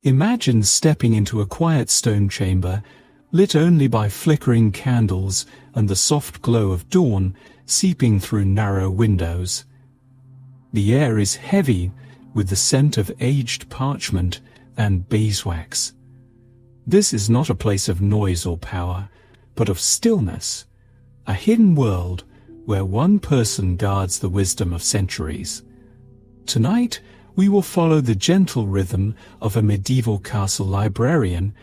Imagine stepping into a quiet stone chamber, lit only by flickering candles and the soft glow of dawn seeping through narrow windows. The air is heavy with the scent of aged parchment and beeswax. This is not a place of noise or power, but of stillness, a hidden world where one person guards the wisdom of centuries. Tonight, we will follow the gentle rhythm of a medieval castle librarian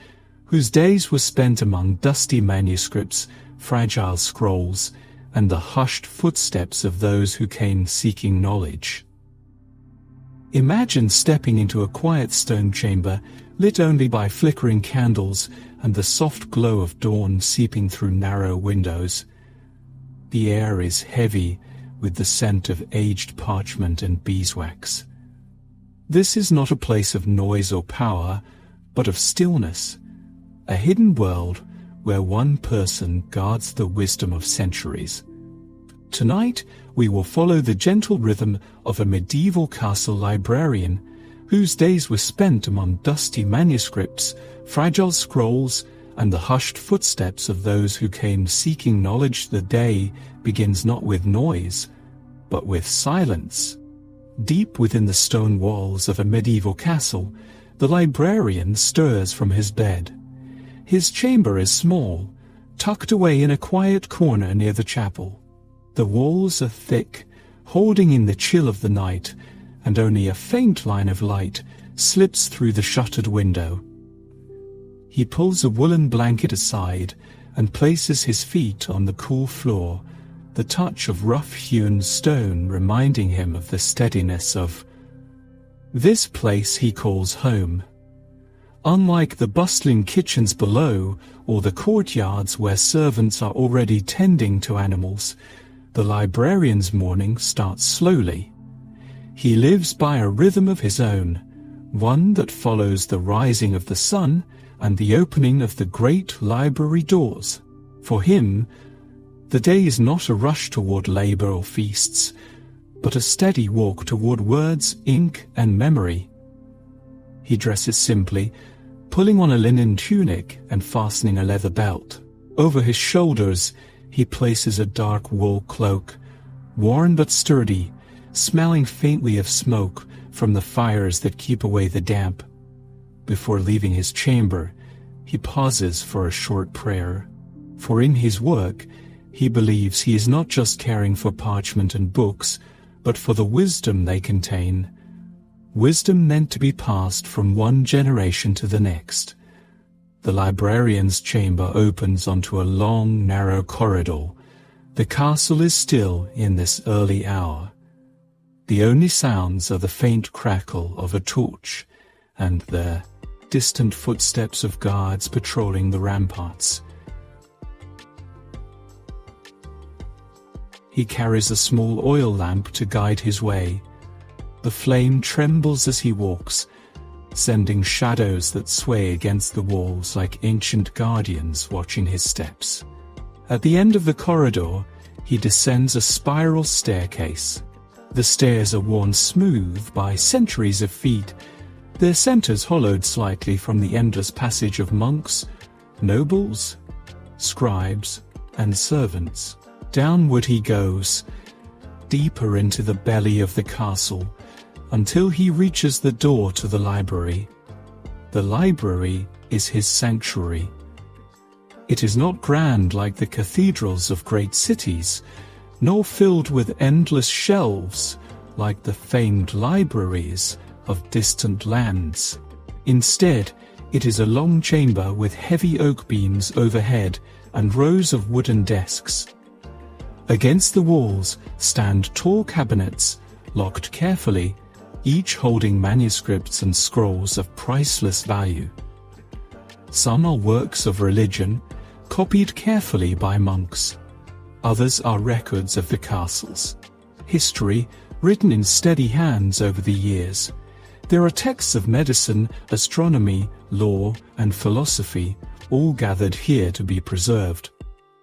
whose days were spent among dusty manuscripts, fragile scrolls, and the hushed footsteps of those who came seeking knowledge. Imagine stepping into a quiet stone chamber, lit only by flickering candles and the soft glow of dawn seeping through narrow windows. The air is heavy with the scent of aged parchment and beeswax. This is not a place of noise or power, but of stillness, a hidden world where one person guards the wisdom of centuries. Tonight, we will follow the gentle rhythm of a medieval castle librarian whose days were spent among dusty manuscripts, fragile scrolls, and the hushed footsteps of those who came seeking knowledge. The day begins not with noise, but with silence. Deep within the stone walls of a medieval castle, the librarian stirs from his bed. His chamber is small, tucked away in a quiet corner near the chapel. The walls are thick, holding in the chill of the night, and only a faint line of light slips through the shuttered window. He pulls a woolen blanket aside and places his feet on the cool floor, the touch of rough-hewn stone reminding him of the steadiness of this place he calls home. Unlike the bustling kitchens below or the courtyards where servants are already tending to animals, the librarian's morning starts slowly. He lives by a rhythm of his own, one that follows the rising of the sun and the opening of the great library doors. For him, the day is not a rush toward labor or feasts, but a steady walk toward words, ink, and memory. He dresses simply, pulling on a linen tunic and fastening a leather belt. Over his shoulders, he places a dark wool cloak, worn but sturdy, smelling faintly of smoke from the fires that keep away the damp. Before leaving his chamber, he pauses for a short prayer, for in his work, he believes he is not just caring for parchment and books, but for the wisdom they contain, wisdom meant to be passed from one generation to the next. The librarian's chamber opens onto a long, narrow corridor. The castle is still in this early hour. The only sounds are the faint crackle of a torch and the distant footsteps of guards patrolling the ramparts. He carries a small oil lamp to guide his way. The flame trembles as he walks, sending shadows that sway against the walls like ancient guardians watching his steps. At the end of the corridor, he descends a spiral staircase. The stairs are worn smooth by centuries of feet, their centers hollowed slightly from the endless passage of monks, nobles, scribes, and servants. Downward he goes, deeper into the belly of the castle, until he reaches the door to the library. The library is his sanctuary. It is not grand like the cathedrals of great cities, nor filled with endless shelves like the famed libraries of distant lands. Instead, it is a long chamber with heavy oak beams overhead and rows of wooden desks. Against the walls stand tall cabinets, locked carefully, each holding manuscripts and scrolls of priceless value. Some are works of religion, copied carefully by monks. Others are records of the castle's history, written in steady hands over the years. There are texts of medicine, astronomy, law, and philosophy, all gathered here to be preserved.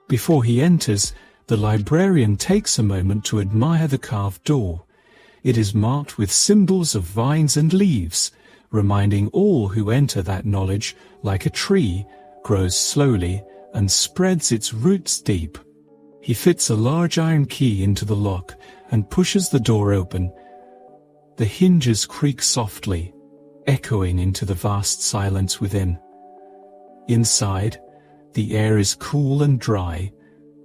Before he enters, the librarian takes a moment to admire the carved door. It is marked with symbols of vines and leaves, reminding all who enter that knowledge, like a tree, grows slowly and spreads its roots deep. He fits a large iron key into the lock and pushes the door open. The hinges creak softly, echoing into the vast silence within. Inside, the air is cool and dry,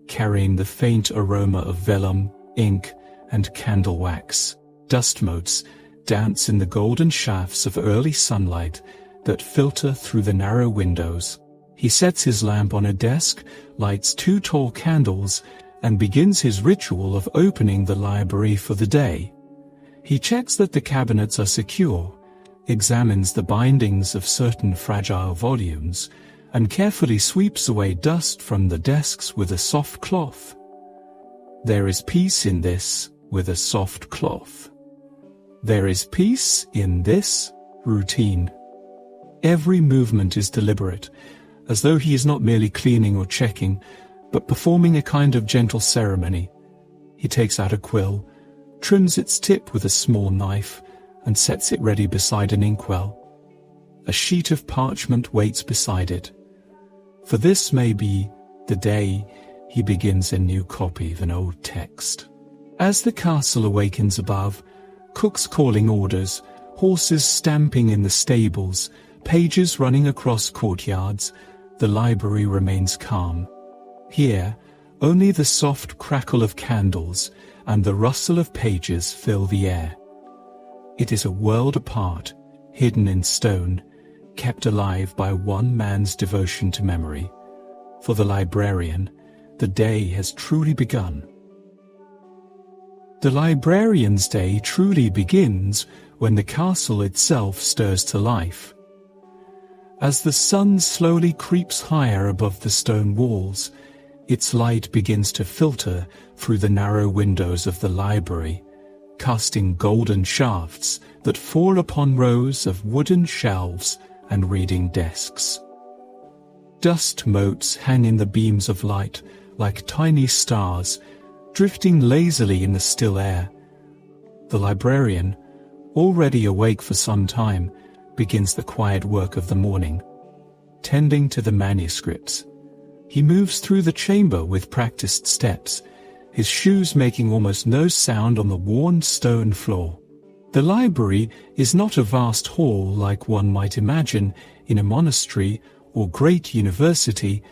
carrying the faint aroma of vellum, ink, and candle wax. Dust motes dance in the golden shafts of early sunlight that filter through the narrow windows. He sets his lamp on a desk, lights 2 tall candles, and begins his ritual of opening the library for the day. He checks that the cabinets are secure, examines the bindings of certain fragile volumes, and carefully sweeps away dust from the desks with a soft cloth. There is peace in this with a soft cloth. There is peace in this routine. Every movement is deliberate, as though he is not merely cleaning or checking, but performing a kind of gentle ceremony. He takes out a quill, trims its tip with a small knife, and sets it ready beside an inkwell. A sheet of parchment waits beside it. For this may be the day he begins a new copy of an old text. As the castle awakens above, cooks calling orders, horses stamping in the stables, pages running across courtyards, the library remains calm. Here, only the soft crackle of candles and the rustle of pages fill the air. It is a world apart, hidden in stone, kept alive by one man's devotion to memory. For the librarian, the day has truly begun. The librarian's day truly begins when the castle itself stirs to life. As the sun slowly creeps higher above the stone walls, its light begins to filter through the narrow windows of the library, casting golden shafts that fall upon rows of wooden shelves and reading desks. Dust motes hang in the beams of light like tiny stars, drifting lazily in the still air. The librarian, already awake for some time, begins the quiet work of the morning, tending to the manuscripts. He moves through the chamber with practiced steps, his shoes making almost no sound on the worn stone floor. The library is not a vast hall like one might imagine in a monastery or great university,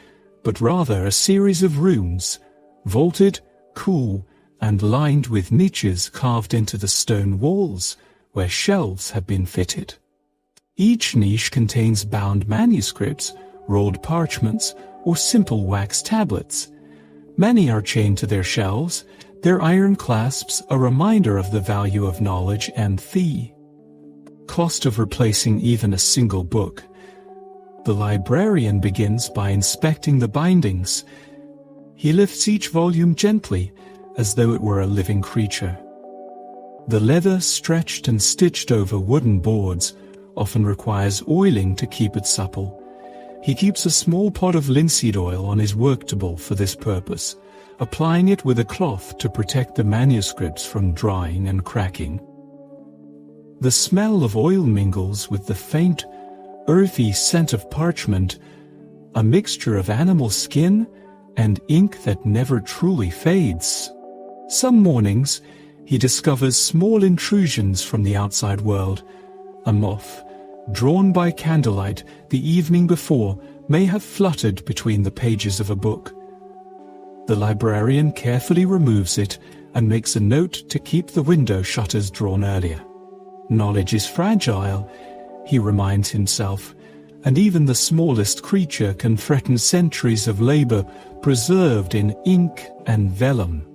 but rather a series of rooms, vaulted, cool, and lined with niches carved into the stone walls, where shelves have been fitted. Each niche contains bound manuscripts, rolled parchments, or simple wax tablets. Many are chained to their shelves, their iron clasps a reminder of the value of knowledge and the cost of replacing even a single book. The librarian begins by inspecting the bindings. He lifts each volume gently, as though it were a living creature. The leather stretched and stitched over wooden boards often requires oiling to keep it supple. He keeps a small pot of linseed oil on his work table for this purpose, applying it with a cloth to protect the manuscripts from drying and cracking. The smell of oil mingles with the faint, earthy scent of parchment, a mixture of animal skin and ink that never truly fades. Some mornings, he discovers small intrusions from the outside world. A moth, drawn by candlelight the evening before, may have fluttered between the pages of a book. The librarian carefully removes it and makes a note to keep the window shutters drawn earlier. Knowledge is fragile, he reminds himself, and even the smallest creature can threaten centuries of labor preserved in ink and vellum.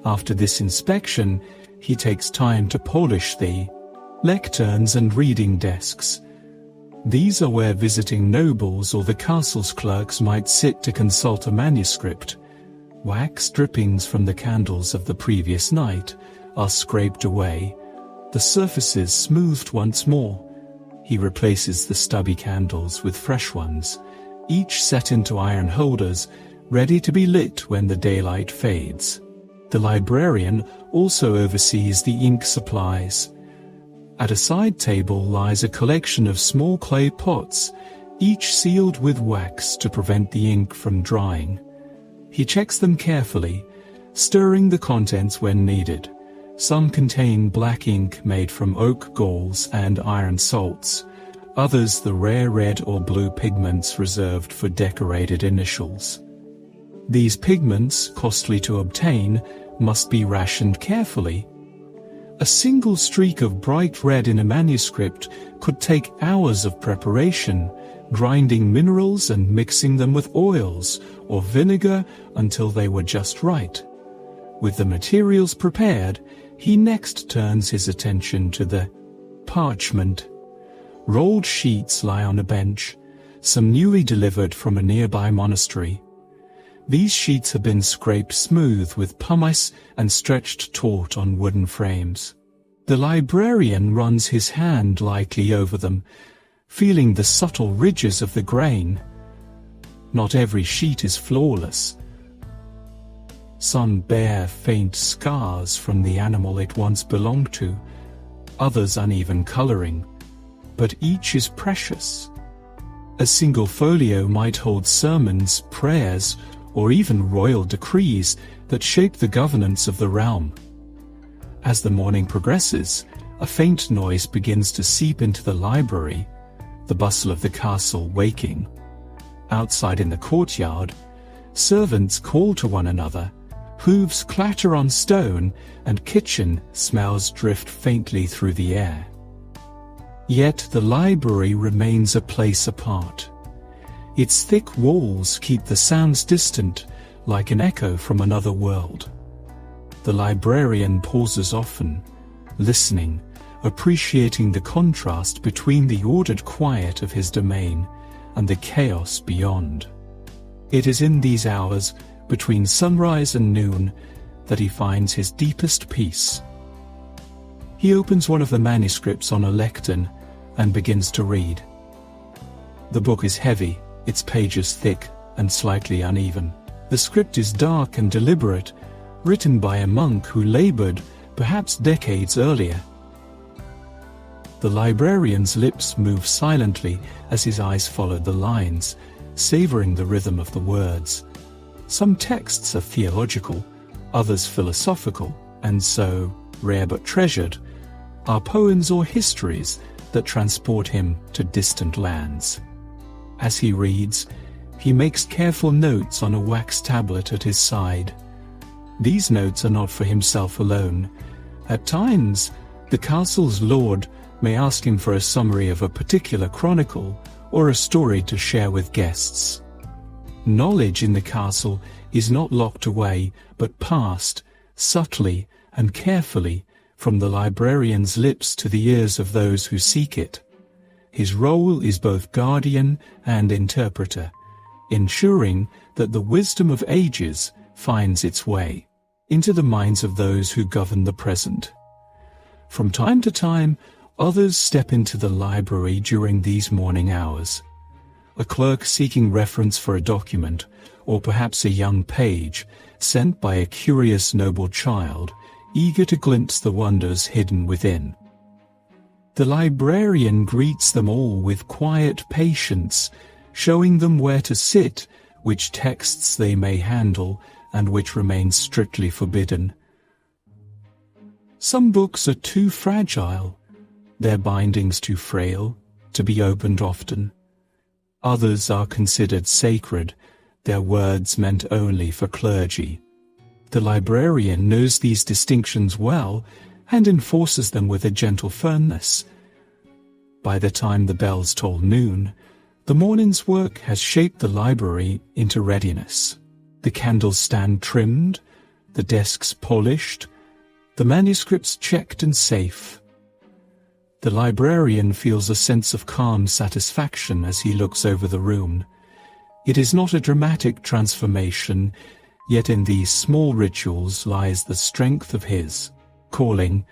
After this inspection, he takes time to polish the lecterns and reading desks. These are where visiting nobles or the castle's clerks might sit to consult a manuscript. Wax drippings from the candles of the previous night are scraped away, the surfaces smoothed once more. He replaces the stubby candles with fresh ones, each set into iron holders, ready to be lit when the daylight fades. The librarian also oversees the ink supplies. At a side table lies a collection of small clay pots, each sealed with wax to prevent the ink from drying. He checks them carefully, stirring the contents when needed. Some contain black ink made from oak galls and iron salts, others the rare red or blue pigments reserved for decorated initials. These pigments, costly to obtain, must be rationed carefully. A single streak of bright red in a manuscript could take hours of preparation, grinding minerals and mixing them with oils or vinegar until they were just right. With the materials prepared, he next turns his attention to the parchment. Rolled sheets lie on a bench, some newly delivered from a nearby monastery. These sheets have been scraped smooth with pumice and stretched taut on wooden frames. The librarian runs his hand lightly over them, feeling the subtle ridges of the grain. Not every sheet is flawless. Some bear faint scars from the animal it once belonged to, others uneven coloring, but each is precious. A single folio might hold sermons, prayers, or even royal decrees that shape the governance of the realm. As the morning progresses, a faint noise begins to seep into the library, the bustle of the castle waking. Outside in the courtyard, servants call to one another, hooves clatter on stone, and kitchen smells drift faintly through the air. Yet the library remains a place apart. Its thick walls keep the sounds distant, like an echo from another world. The librarian pauses often, listening, appreciating the contrast between the ordered quiet of his domain and the chaos beyond. It is in these hours, between sunrise and noon, that he finds his deepest peace. He opens one of the manuscripts on a lectern and begins to read. The book is heavy, its pages thick and slightly uneven. The script is dark and deliberate, written by a monk who labored, perhaps decades earlier. The librarian's lips move silently as his eyes follow the lines, savoring the rhythm of the words. Some texts are theological, others philosophical, and so, rare but treasured, are poems or histories that transport him to distant lands. As he reads, he makes careful notes on a wax tablet at his side. These notes are not for himself alone. At times, the castle's lord may ask him for a summary of a particular chronicle or a story to share with guests. Knowledge in the castle is not locked away, but passed, subtly and carefully, from the librarian's lips to the ears of those who seek it. His role is both guardian and interpreter, ensuring that the wisdom of ages finds its way into the minds of those who govern the present. From time to time, others step into the library during these morning hours. A clerk seeking reference for a document, or perhaps a young page sent by a curious noble child, eager to glimpse the wonders hidden within. The librarian greets them all with quiet patience, showing them where to sit, which texts they may handle, and which remain strictly forbidden. Some books are too fragile, their bindings too frail, to be opened often. Others are considered sacred, their words meant only for clergy. The librarian knows these distinctions well and enforces them with a gentle firmness. By the time the bells toll noon, the morning's work has shaped the library into readiness. The candles stand trimmed, the desks polished, the manuscripts checked and safe. The librarian feels a sense of calm satisfaction as he looks over the room. It is not a dramatic transformation, yet in these small rituals lies the strength of his calling.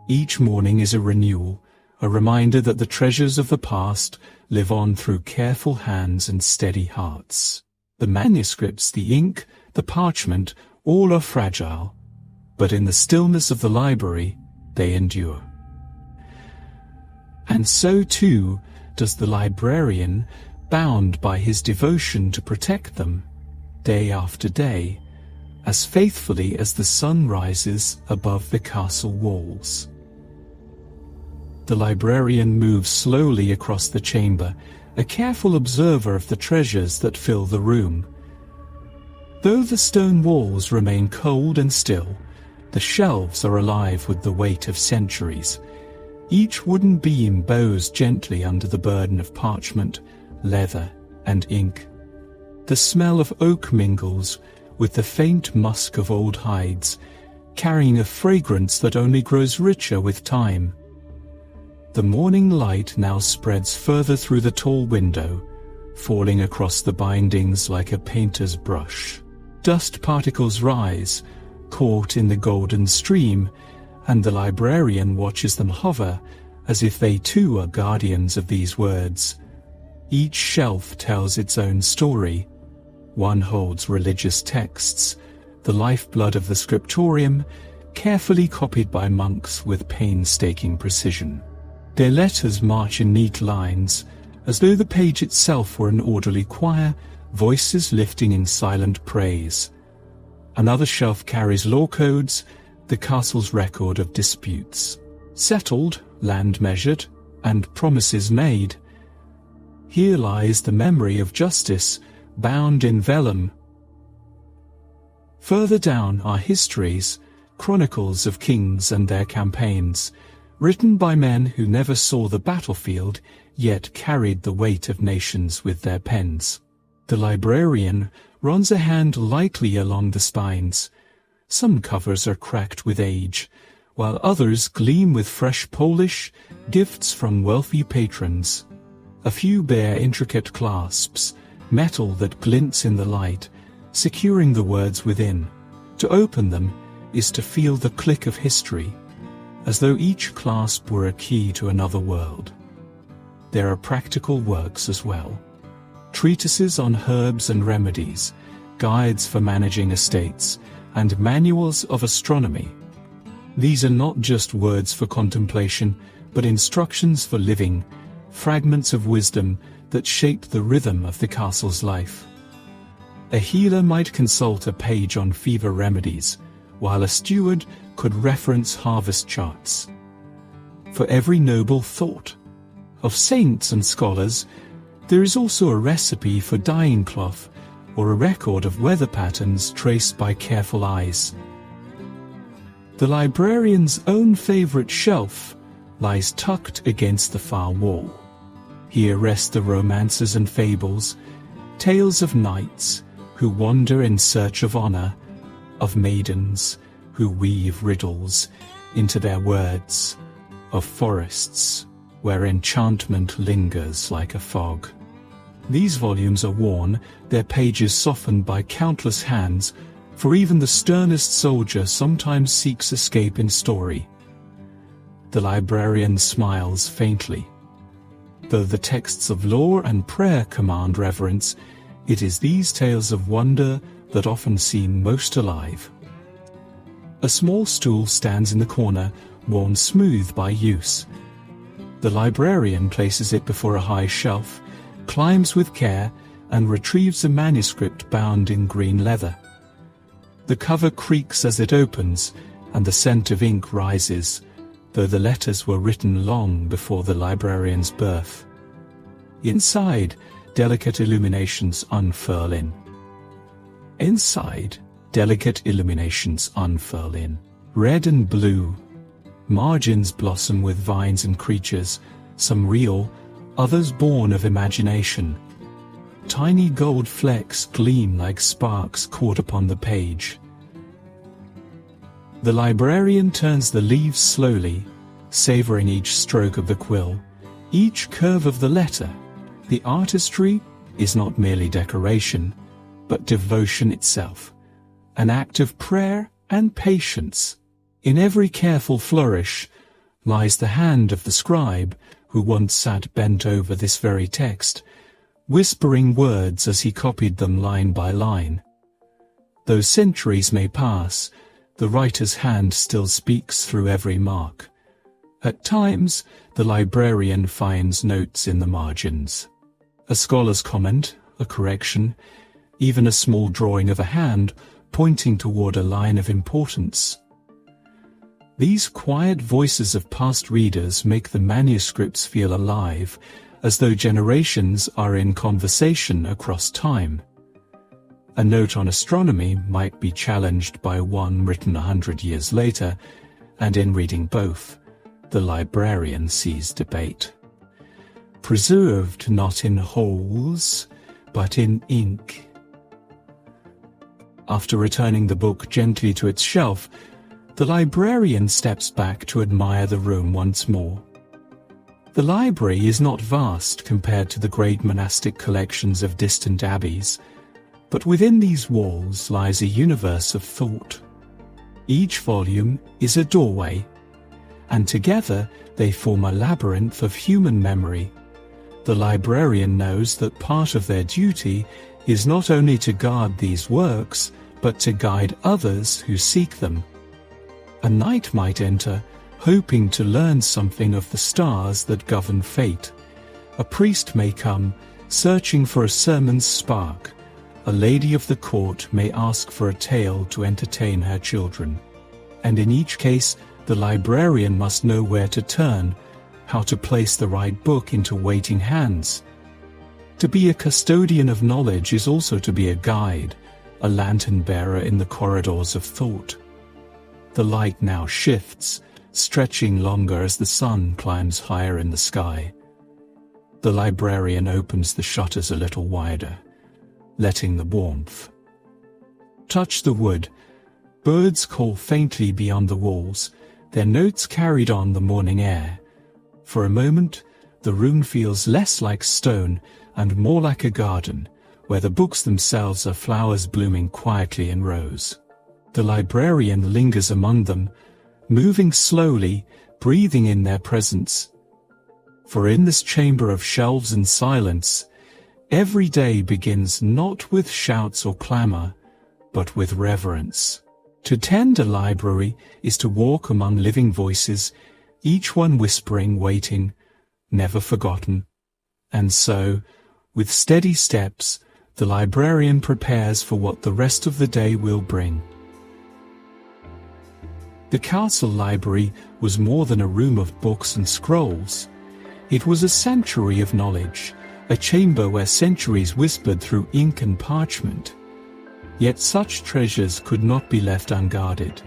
Each morning is a renewal, a reminder that the treasures of the past live on through careful hands and steady hearts. The manuscripts, the ink, the parchment, all are fragile, but in the stillness of the library, they endure. And so too does the librarian, bound by his devotion to protect them, day after day, as faithfully as the sun rises above the castle walls. The librarian moves slowly across the chamber, a careful observer of the treasures that fill the room. Though the stone walls remain cold and still, the shelves are alive with the weight of centuries. Each wooden beam bows gently under the burden of parchment, leather, and ink. The smell of oak mingles with the faint musk of old hides, carrying a fragrance that only grows richer with time. The morning light now spreads further through the tall window, falling across the bindings like a painter's brush. Dust particles rise, caught in the golden stream, and the librarian watches them hover as if they too are guardians of these words. Each shelf tells its own story. One holds religious texts, the lifeblood of the scriptorium, carefully copied by monks with painstaking precision. Their letters march in neat lines, as though the page itself were an orderly choir, voices lifting in silent praise. Another shelf carries law codes, the castle's record of disputes. Settled, land measured, and promises made. Here lies the memory of justice, bound in vellum. Further down are histories, chronicles of kings and their campaigns, written by men who never saw the battlefield, yet carried the weight of nations with their pens. The librarian runs a hand lightly along the spines. Some covers are cracked with age, while others gleam with fresh polish, gifts from wealthy patrons. A few bear intricate clasps, metal that glints in the light, securing the words within. To open them is to feel the click of history, as though each clasp were a key to another world. There are practical works as well. Treatises on herbs and remedies, guides for managing estates, and manuals of astronomy. These are not just words for contemplation, but instructions for living, fragments of wisdom that shape the rhythm of the castle's life. A healer might consult a page on fever remedies, while a steward could reference harvest charts. For every noble thought of saints and scholars, there is also a recipe for dyeing cloth or a record of weather patterns traced by careful eyes. The librarian's own favorite shelf lies tucked against the far wall. Here rest the romances and fables, tales of knights who wander in search of honor, of maidens who weave riddles into their words, of forests where enchantment lingers like a fog. These volumes are worn, their pages softened by countless hands, for even the sternest soldier sometimes seeks escape in story. The librarian smiles faintly. Though the texts of law and prayer command reverence, it is these tales of wonder that often seem most alive. A small stool stands in the corner, worn smooth by use. The librarian places it before a high shelf, climbs with care, and retrieves a manuscript bound in green leather. The cover creaks as it opens, and the scent of ink rises, though the letters were written long before the librarian's birth. Inside, delicate illuminations unfurl in. Red and blue. Margins blossom with vines and creatures, some real, others born of imagination. Tiny gold flecks gleam like sparks caught upon the page. The librarian turns the leaves slowly, savoring each stroke of the quill, each curve of the letter. The artistry is not merely decoration, but devotion itself, an act of prayer and patience. In every careful flourish lies the hand of the scribe who once sat bent over this very text, whispering words as he copied them line by line. Though centuries may pass, the writer's hand still speaks through every mark, At times, the librarian finds notes in the margins. A scholar's comment, a correction, even a small drawing of a hand pointing toward a line of importance. These quiet voices of past readers make the manuscripts feel alive, as though generations are in conversation across time. A note on astronomy might be challenged by one written 100 years later, and in reading both, the librarian sees debate. Preserved not in holes, but in ink. After returning the book gently to its shelf, the librarian steps back to admire the room once more. The library is not vast compared to the great monastic collections of distant abbeys, but within these walls lies a universe of thought. Each volume is a doorway, and together they form a labyrinth of human memory. The librarian knows that part of their duty is not only to guard these works, but to guide others who seek them. A knight might enter, hoping to learn something of the stars that govern fate. A priest may come, searching for a sermon's spark. A lady of the court may ask for a tale to entertain her children. And in each case, the librarian must know where to turn, how to place the right book into waiting hands. To be a custodian of knowledge is also to be a guide, a lantern-bearer in the corridors of thought. The light now shifts, stretching longer as the sun climbs higher in the sky. The librarian opens the shutters a little wider, letting the warmth touch the wood. Birds call faintly beyond the walls, their notes carried on the morning air. For a moment, the room feels less like stone and more like a garden, where the books themselves are flowers blooming quietly in rows. The librarian lingers among them, moving slowly, breathing in their presence. For in this chamber of shelves and silence, every day begins not with shouts or clamor, but with reverence. To tend a library is to walk among living voices, each one whispering, waiting, never forgotten. And so, with steady steps, the librarian prepares for what the rest of the day will bring. The castle library was more than a room of books and scrolls. It was a sanctuary of knowledge, a chamber where centuries whispered through ink and parchment. Yet such treasures could not be left unguarded.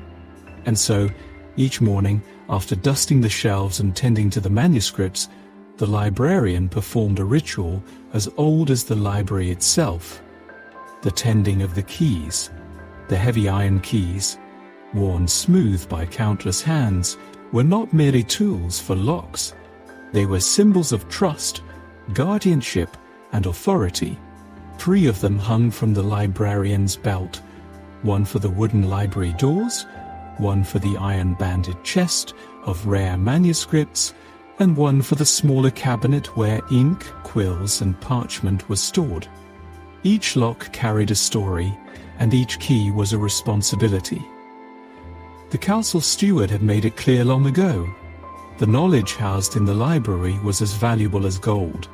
And so, each morning, after dusting the shelves and tending to the manuscripts, the librarian performed a ritual as old as the library itself. The tending of the keys, the heavy iron keys, worn smooth by countless hands, were not merely tools for locks. They were symbols of trust, guardianship, and authority. 3 of them hung from the librarian's belt, one for the wooden library doors, one for the iron-banded chest of rare manuscripts, and one for the smaller cabinet where ink, quills, and parchment were stored. Each lock carried a story, and each key was a responsibility. The castle steward had made it clear long ago. The knowledge housed in the library was as valuable as gold.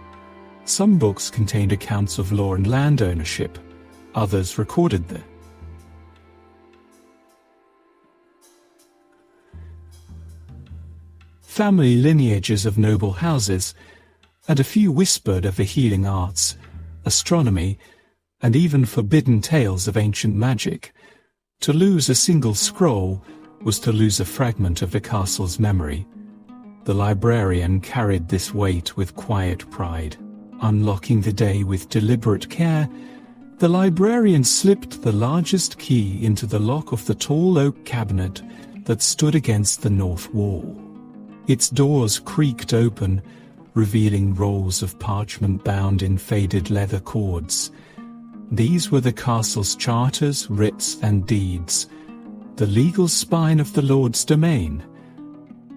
Some books contained accounts of law and land ownership, others recorded the family lineages of noble houses, and a few whispered of the healing arts, astronomy, and even forbidden tales of ancient magic. To lose a single scroll was to lose a fragment of the castle's memory. The librarian carried this weight with quiet pride. Unlocking the day with deliberate care, the librarian slipped the largest key into the lock of the tall oak cabinet that stood against the north wall. Its doors creaked open, revealing rolls of parchment bound in faded leather cords. These were the castle's charters, writs, and deeds, the legal spine of the Lord's domain.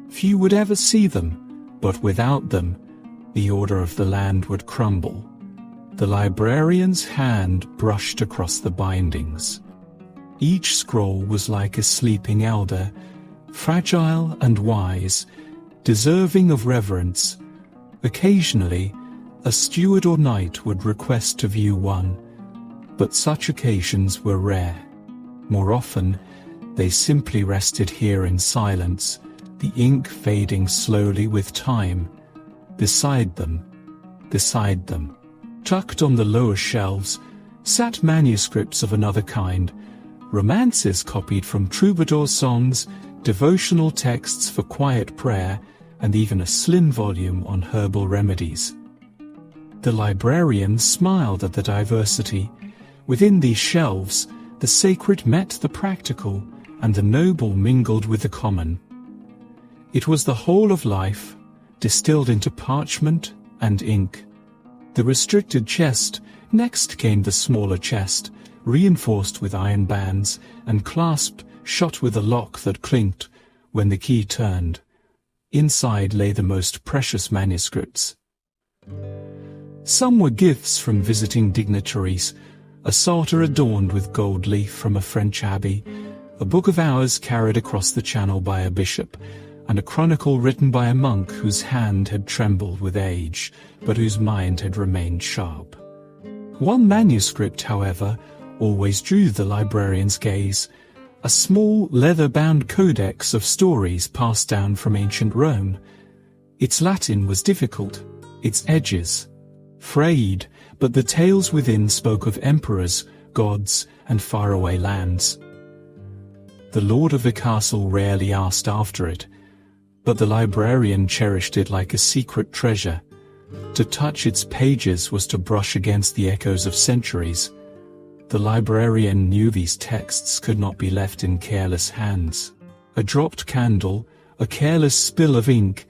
Few would ever see them, but without them, the order of the land would crumble. The librarian's hand brushed across the bindings. Each scroll was like a sleeping elder, fragile and wise, deserving of reverence. Occasionally, a steward or knight would request to view one, but such occasions were rare. More often, they simply rested here in silence, the ink fading slowly with time. Beside them, tucked on the lower shelves, sat manuscripts of another kind, romances copied from troubadour songs, devotional texts for quiet prayer, and even a slim volume on herbal remedies. The librarian smiled at the diversity. Within these shelves, the sacred met the practical, and the noble mingled with the common. It was the whole of life, distilled into parchment and ink. The restricted chest, next came the smaller chest, reinforced with iron bands, and clasped shut with a lock that clinked when the key turned. Inside lay the most precious manuscripts. Some were gifts from visiting dignitaries, a psalter adorned with gold leaf from a French abbey, a book of hours carried across the channel by a bishop, and a chronicle written by a monk whose hand had trembled with age, but whose mind had remained sharp. One manuscript, however, always drew the librarian's gaze, a small leather-bound codex of stories passed down from ancient Rome. Its Latin was difficult, its edges frayed, but the tales within spoke of emperors, gods, and faraway lands. The lord of the castle rarely asked after it, but the librarian cherished it like a secret treasure. To touch its pages was to brush against the echoes of centuries. The librarian knew these texts could not be left in careless hands. A dropped candle, a careless spill of ink,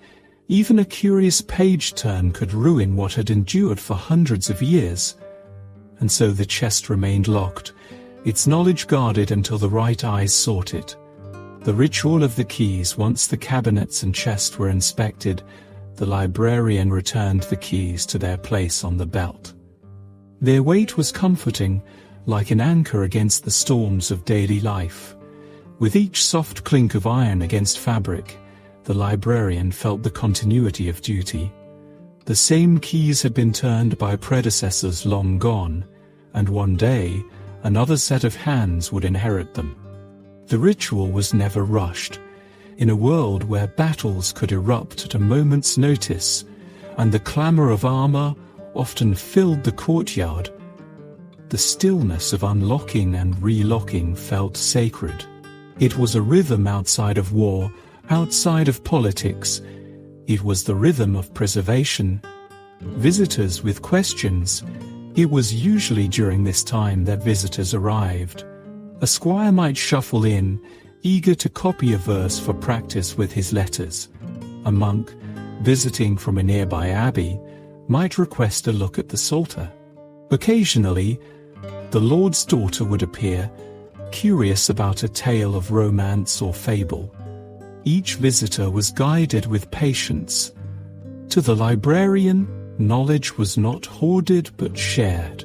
even a curious page turn could ruin what had endured for hundreds of years. And so the chest remained locked, its knowledge guarded until the right eyes sought it. The ritual of the keys. Once the cabinets and chest were inspected, the librarian returned the keys to their place on the belt. Their weight was comforting, like an anchor against the storms of daily life. With each soft clink of iron against fabric, the librarian felt the continuity of duty. The same keys had been turned by predecessors long gone, and one day another set of hands would inherit them. The ritual was never rushed. In a world where battles could erupt at a moment's notice, and the clamor of armor often filled the courtyard, the stillness of unlocking and relocking felt sacred. It was a rhythm outside of war, outside of politics. It was the rhythm of preservation. Visitors with questions. It was usually during this time that visitors arrived. A squire might shuffle in, eager to copy a verse for practice with his letters. A monk, visiting from a nearby abbey, might request a look at the Psalter. Occasionally, the Lord's daughter would appear, curious about a tale of romance or fable. Each visitor was guided with patience. To the librarian, knowledge was not hoarded but shared,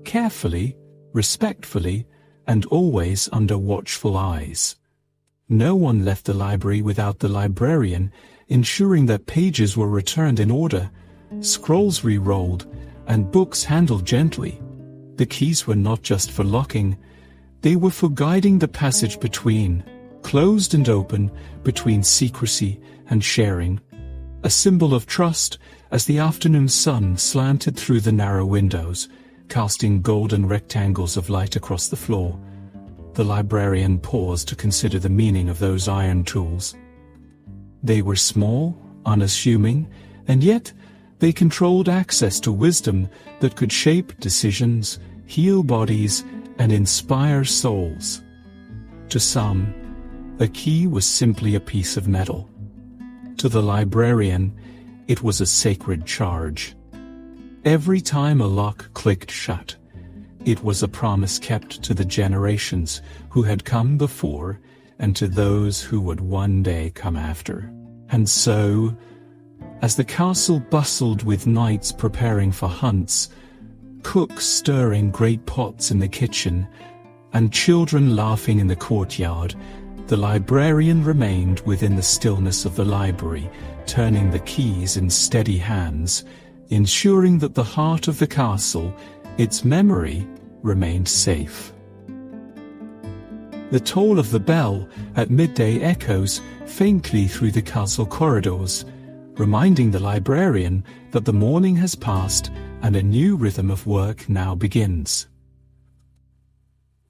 carefully, respectfully, and always under watchful eyes. No one left the library without the librarian ensuring that pages were returned in order, scrolls re-rolled, and books handled gently. The keys were not just for locking, they were for guiding the passage between, closed and open, between secrecy and sharing. A symbol of trust as the afternoon sun slanted through the narrow windows, casting golden rectangles of light across the floor. The librarian paused to consider the meaning of those iron tools. They were small, unassuming, and yet they controlled access to wisdom that could shape decisions, heal bodies, and inspire souls. To some, a key was simply a piece of metal. To the librarian, it was a sacred charge. Every time a lock clicked shut, it was a promise kept to the generations who had come before and to those who would one day come after. And so, as the castle bustled with knights preparing for hunts, cooks stirring great pots in the kitchen, and children laughing in the courtyard, The librarian remained within the stillness of the library, turning the keys in steady hands, ensuring that the heart of the castle, its memory, remained safe. The toll of the bell at midday echoes faintly through the castle corridors, reminding the librarian that the morning has passed and a new rhythm of work now begins.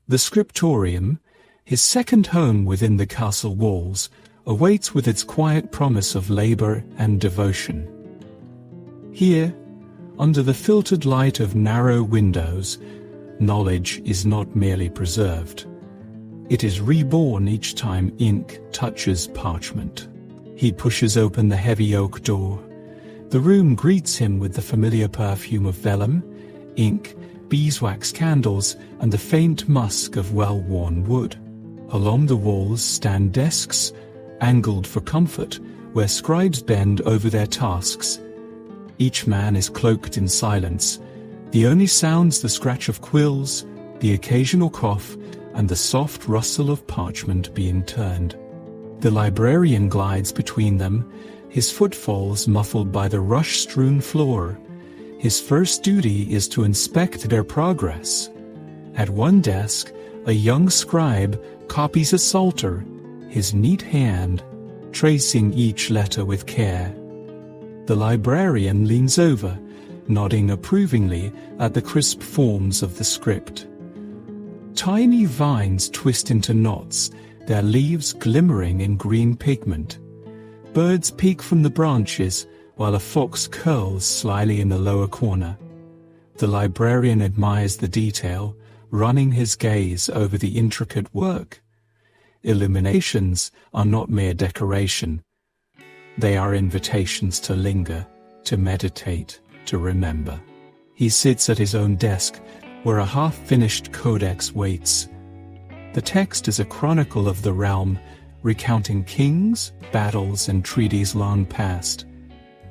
The scriptorium, his second home within the castle walls, awaits with its quiet promise of labor and devotion. Here, under the filtered light of narrow windows, knowledge is not merely preserved. It is reborn each time ink touches parchment. He pushes open the heavy oak door. The room greets him with the familiar perfume of vellum, ink, beeswax candles, and the faint musk of well-worn wood. Along the walls stand desks, angled for comfort, where scribes bend over their tasks. Each man is cloaked in silence. The only sounds the scratch of quills, the occasional cough, and the soft rustle of parchment being turned. The librarian glides between them, his footfalls muffled by the rush-strewn floor. His first duty is to inspect their progress. At one desk, a young scribe copies a psalter, his neat hand tracing each letter with care. The librarian leans over, nodding approvingly at the crisp forms of the script. Tiny vines twist into knots, their leaves glimmering in green pigment. Birds peek from the branches, while a fox curls slyly in the lower corner. The librarian admires the detail, running his gaze over the intricate work. Illuminations are not mere decoration. They are invitations to linger, to meditate, to remember. He sits at his own desk, where a half-finished codex waits. The text is a chronicle of the realm, recounting kings, battles, and treaties long past.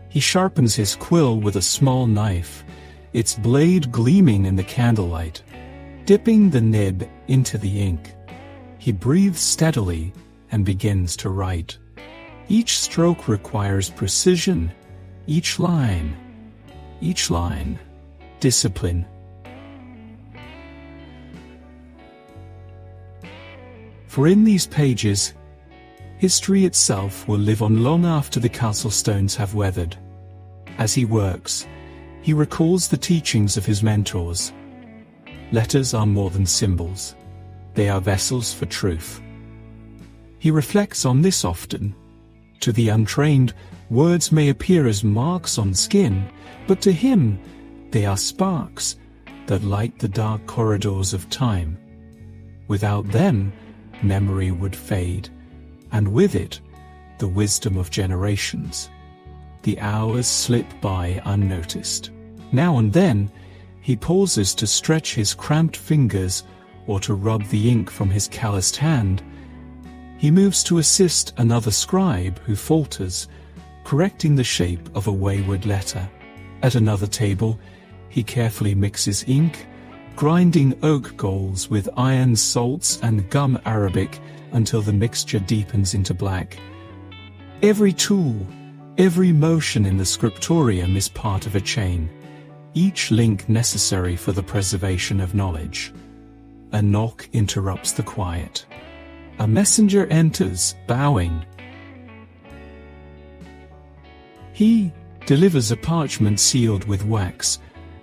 He sharpens his quill with a small knife, its blade gleaming in the candlelight. Dipping the nib into the ink, he breathes steadily and begins to write. Each stroke requires precision, each line, discipline. For in these pages, history itself will live on long after the castle stones have weathered. As he works, he recalls the teachings of his mentors. Letters are more than symbols. They are vessels for truth. He reflects on this often. To the untrained, words may appear as marks on skin, but to him, they are sparks that light the dark corridors of time. Without them, memory would fade, and with it, the wisdom of generations. The hours slip by unnoticed. Now and then, he pauses to stretch his cramped fingers or to rub the ink from his calloused hand. He moves to assist another scribe who falters, correcting the shape of a wayward letter. At another table, he carefully mixes ink, grinding oak galls with iron salts and gum arabic until the mixture deepens into black. Every tool, every motion in the scriptorium is part of a chain, each link necessary for the preservation of knowledge. A knock interrupts the quiet. A messenger enters, bowing. He delivers a parchment sealed with wax.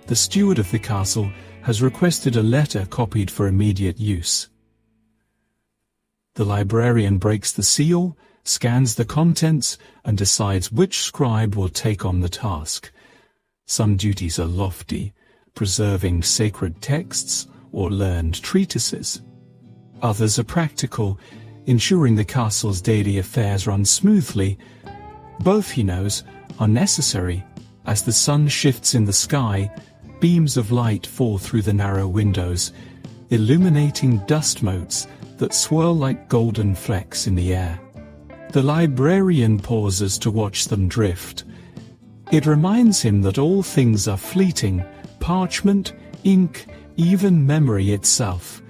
The steward of the castle has requested a letter copied for immediate use. The librarian breaks the seal, scans the contents, and decides which scribe will take on the task. Some duties are lofty, preserving sacred texts or learned treatises. Others are practical, ensuring the castle's daily affairs run smoothly. Both, he knows, are necessary. As the sun shifts in the sky, beams of light fall through the narrow windows, illuminating dust motes that swirl like golden flecks in the air. The librarian pauses to watch them drift. It reminds him that all things are fleeting, parchment, ink, even memory itself.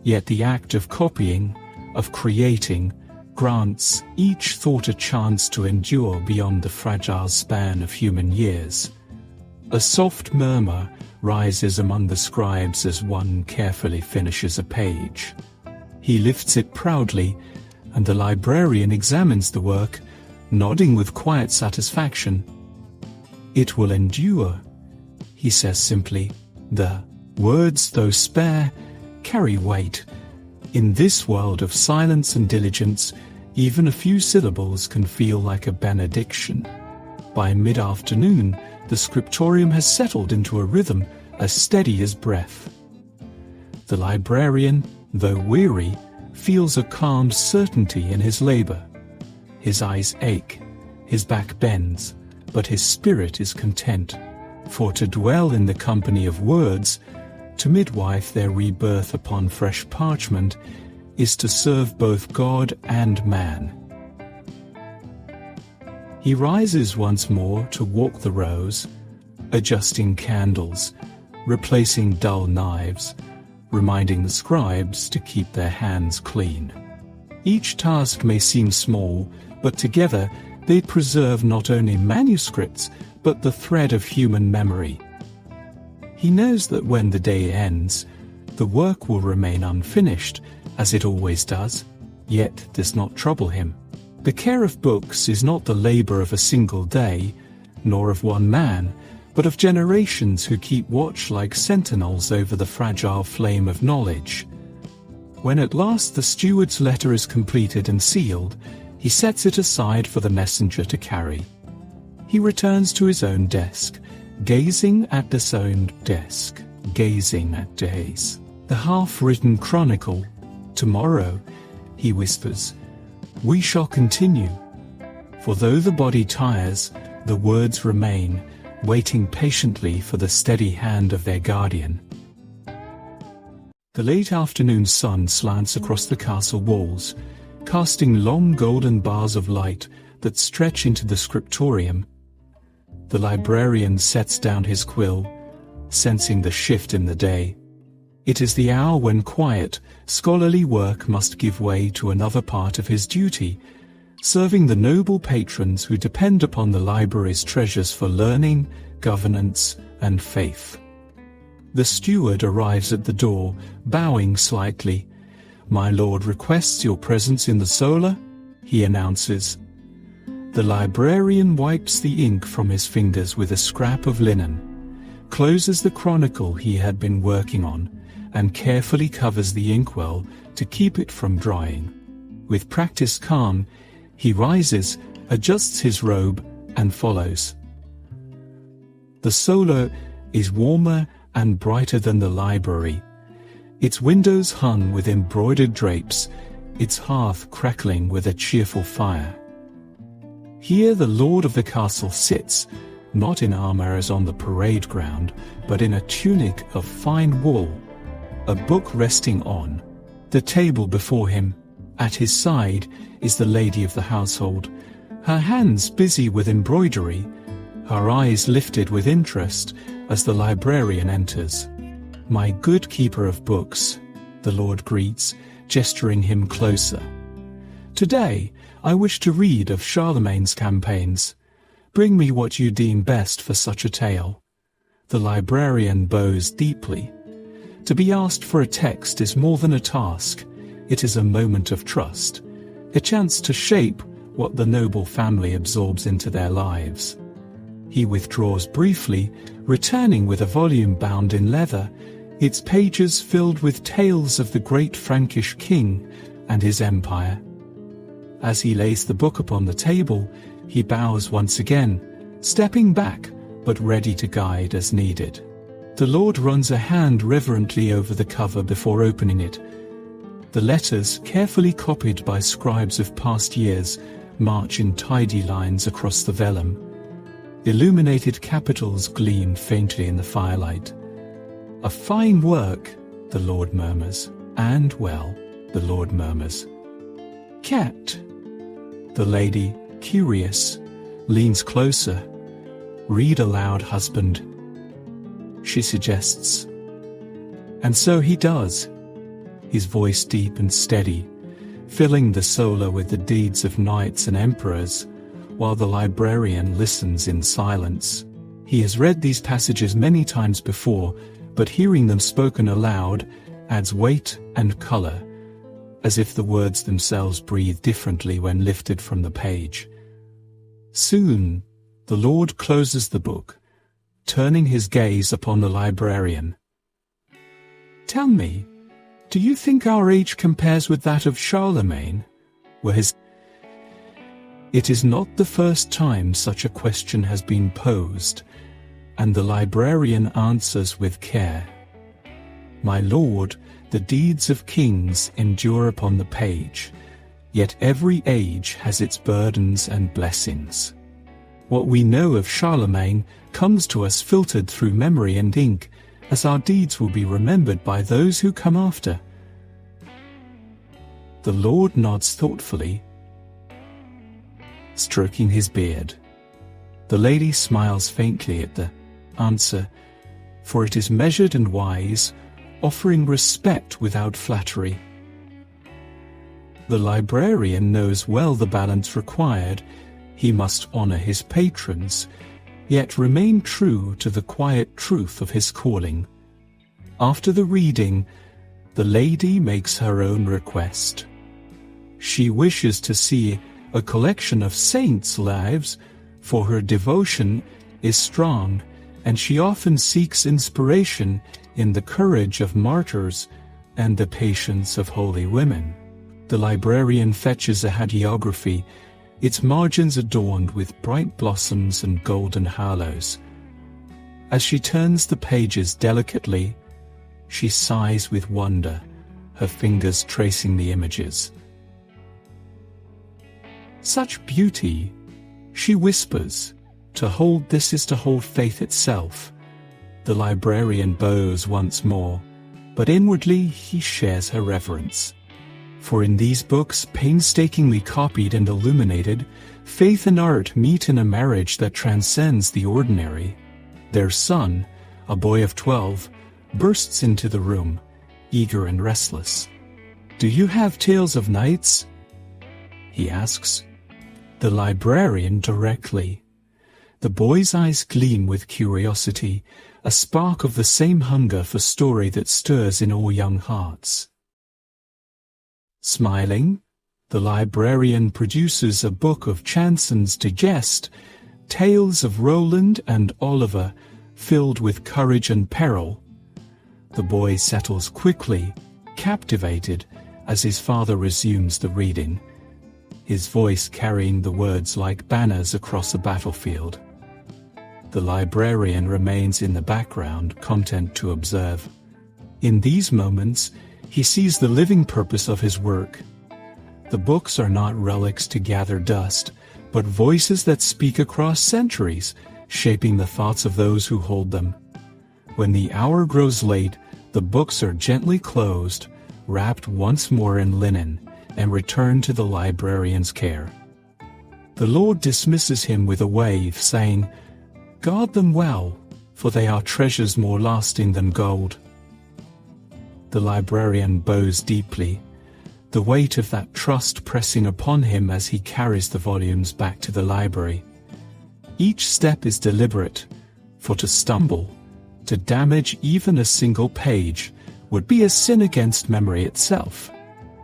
Yet the act of copying, of creating, grants each thought a chance to endure beyond the fragile span of human years. A soft murmur rises among the scribes as one carefully finishes a page. He lifts it proudly, and the librarian examines the work, nodding with quiet satisfaction. "It will endure," he says simply. "The words, though spare, carry weight. In this world of silence and diligence, even a few syllables can feel like a benediction." By mid-afternoon, the scriptorium has settled into a rhythm as steady as breath. The librarian, though weary, feels a calmed certainty in his labor. His eyes ache, his back bends, but his spirit is content. For to dwell in the company of words, to midwife their rebirth upon fresh parchment, is to serve both God and man. He rises once more to walk the rows, adjusting candles, replacing dull knives, reminding the scribes to keep their hands clean. Each task may seem small, but together they preserve not only manuscripts, but the thread of human memory. He knows that when the day ends, the work will remain unfinished, as it always does, yet does not trouble him. The care of books is not the labor of a single day, nor of one man, but of generations who keep watch like sentinels over the fragile flame of knowledge. When at last the steward's letter is completed and sealed, he sets it aside for the messenger to carry. He returns to his own desk, gazing at this own desk, gazing at days. The half-written chronicle. "Tomorrow," he whispers, "we shall continue. For though the body tires, the words remain, waiting patiently for the steady hand of their guardian." The late afternoon sun slants across the castle walls, casting long golden bars of light that stretch into the scriptorium. The librarian sets down his quill, sensing the shift in the day. It is the hour when quiet, scholarly work must give way to another part of his duty, serving the noble patrons who depend upon the library's treasures for learning, governance, and faith. The steward arrives at the door, bowing slightly. "My lord requests your presence in the solar," he announces. The librarian wipes the ink from his fingers with a scrap of linen, closes the chronicle he had been working on, and carefully covers the inkwell to keep it from drying. With practiced calm, he rises, adjusts his robe, and follows. The solar is warmer and brighter than the library, its windows hung with embroidered drapes, its hearth crackling with a cheerful fire. Here the lord of the castle sits, not in armor as on the parade ground, but in a tunic of fine wool, a book resting on the table before him. At his side is the lady of the household, her hands busy with embroidery, her eyes lifted with interest as the librarian enters. "My good keeper of books," the lord greets, gesturing him closer. "Today I wish to read of Charlemagne's campaigns. Bring me what you deem best for such a tale." The librarian bows deeply. To be asked for a text is more than a task. It is a moment of trust, a chance to shape what the noble family absorbs into their lives. He withdraws briefly, returning with a volume bound in leather, its pages filled with tales of the great Frankish king and his empire. As he lays the book upon the table, he bows once again, stepping back, but ready to guide as needed. The lord runs a hand reverently over the cover before opening it. The letters, carefully copied by scribes of past years, march in tidy lines across the vellum. Illuminated capitals gleam faintly in the firelight. "A fine work," the lord murmurs. "And well," the lord murmurs. "Cat." The lady, curious, leans closer. "Read aloud, husband," she suggests. And so he does, his voice deep and steady, filling the solar with the deeds of knights and emperors, while the librarian listens in silence. He has read these passages many times before, but hearing them spoken aloud adds weight and color, as if the words themselves breathe differently when lifted from the page. Soon, the Lord closes the book, turning his gaze upon the librarian. "Tell me, do you think our age compares with that of Charlemagne?" were his. It is not the first time such a question has been posed, and the librarian answers with care. "My lord, the deeds of kings endure upon the page, yet every age has its burdens and blessings. What we know of Charlemagne comes to us filtered through memory and ink, as our deeds will be remembered by those who come after." The Lord nods thoughtfully, stroking his beard. The lady smiles faintly at the answer, for it is measured and wise, offering respect without flattery. The librarian knows well the balance required. He must honor his patrons, yet remain true to the quiet truth of his calling. After the reading, the lady makes her own request. She wishes to see a collection of saints' lives, for her devotion is strong, and she often seeks inspiration in the courage of martyrs and the patience of holy women. The librarian fetches a hagiography, its margins adorned with bright blossoms and golden halos. As she turns the pages delicately, she sighs with wonder, her fingers tracing the images. "Such beauty," she whispers. "To hold this is to hold faith itself." The librarian bows once more, but inwardly he shares her reverence. For in these books, painstakingly copied and illuminated, faith and art meet in a marriage that transcends the ordinary. Their son, a boy of 12, bursts into the room, eager and restless. "Do you have tales of knights?" he asks. The librarian directly. The boy's eyes gleam with curiosity, a spark of the same hunger for story that stirs in all young hearts. Smiling, the librarian produces a book of Chanson's Digest, tales of Roland and Oliver, filled with courage and peril. The boy settles quickly, captivated, as his father resumes the reading, his voice carrying the words like banners across a battlefield. The librarian remains in the background, content to observe. In these moments, he sees the living purpose of his work. The books are not relics to gather dust, but voices that speak across centuries, shaping the thoughts of those who hold them. When the hour grows late, the books are gently closed, wrapped once more in linen, and return to the librarian's care. The Lord dismisses him with a wave, saying, "Guard them well, for they are treasures more lasting than gold." The librarian bows deeply, the weight of that trust pressing upon him as he carries the volumes back to the library. Each step is deliberate, for to stumble, to damage even a single page, would be a sin against memory itself.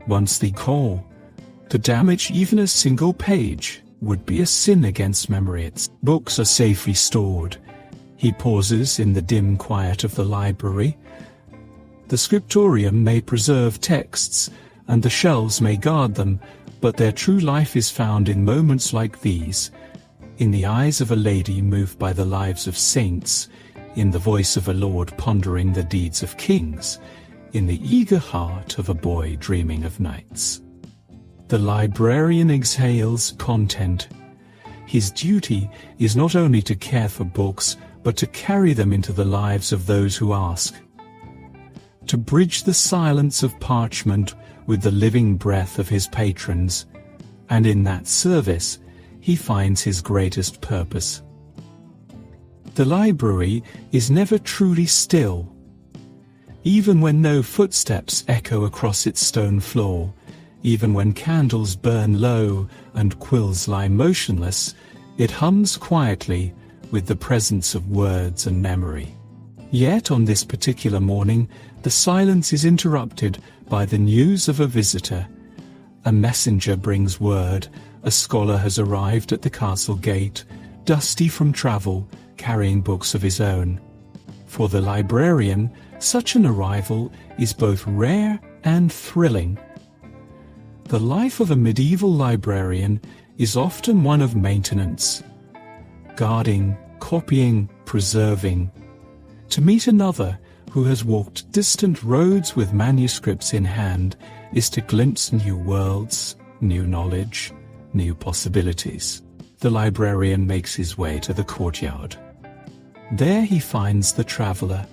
Once the call, to damage even a single page would be a sin against memory. Its books are safely stored. He pauses in the dim quiet of the library. The scriptorium may preserve texts, and the shelves may guard them, but their true life is found in moments like these, in the eyes of a lady moved by the lives of saints, in the voice of a lord pondering the deeds of kings, in the eager heart of a boy dreaming of knights. The librarian exhales content. His duty is not only to care for books, but to carry them into the lives of those who ask. To bridge the silence of parchment with the living breath of his patrons, and in that service he finds his greatest purpose. The library is never truly still. Even when no footsteps echo across its stone floor, Even when candles burn low and quills lie motionless, it hums quietly with the presence of words and memory. Yet on this particular morning, the silence is interrupted by the news of a visitor. A messenger brings word. A scholar has arrived at the castle gate, dusty from travel, carrying books of his own. For the librarian, such an arrival is both rare and thrilling. The life of a medieval librarian is often one of maintenance, guarding, copying, preserving. To meet another who has walked distant roads with manuscripts in hand is to glimpse new worlds, new knowledge, new possibilities. The librarian makes his way to the courtyard. There he finds the traveller,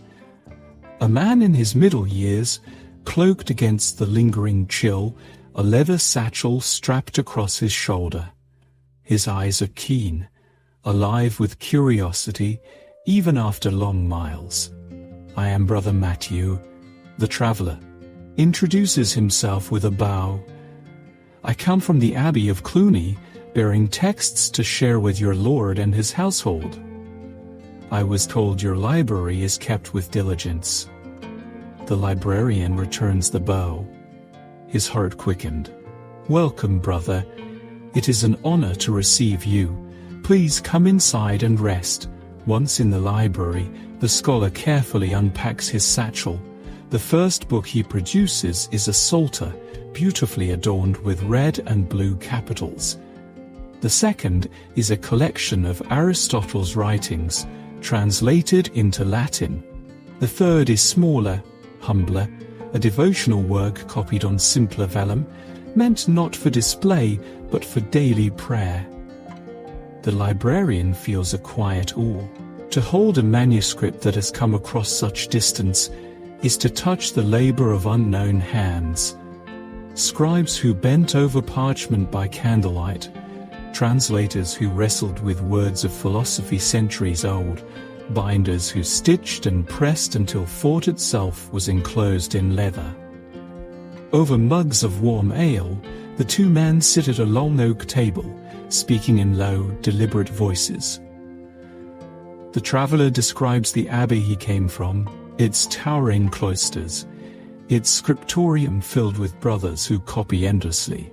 a man in his middle years, cloaked against the lingering chill, a leather satchel strapped across his shoulder. His eyes are keen, alive with curiosity, even after long miles. "I am Brother Matthew," the traveller introduces himself with a bow. "I come from the Abbey of Cluny, bearing texts to share with your lord and his household. I was told your library is kept with diligence." The librarian returns the bow. His heart quickened. "Welcome, brother. It is an honor to receive you. Please come inside and rest." Once in the library, the scholar carefully unpacks his satchel. The first book he produces is a psalter, beautifully adorned with red and blue capitals. The second is a collection of Aristotle's writings, translated into Latin. The third is smaller, humbler, a devotional work copied on simpler vellum, meant not for display but for daily prayer. The librarian feels a quiet awe. To hold a manuscript that has come across such distance is to touch the labor of unknown hands. Scribes who bent over parchment by candlelight, translators who wrestled with words of philosophy centuries old, binders who stitched and pressed until thought itself was enclosed in leather. Over mugs of warm ale, the two men sit at a long oak table, speaking in low, deliberate voices. The traveller describes the abbey he came from, its towering cloisters, its scriptorium filled with brothers who copy endlessly.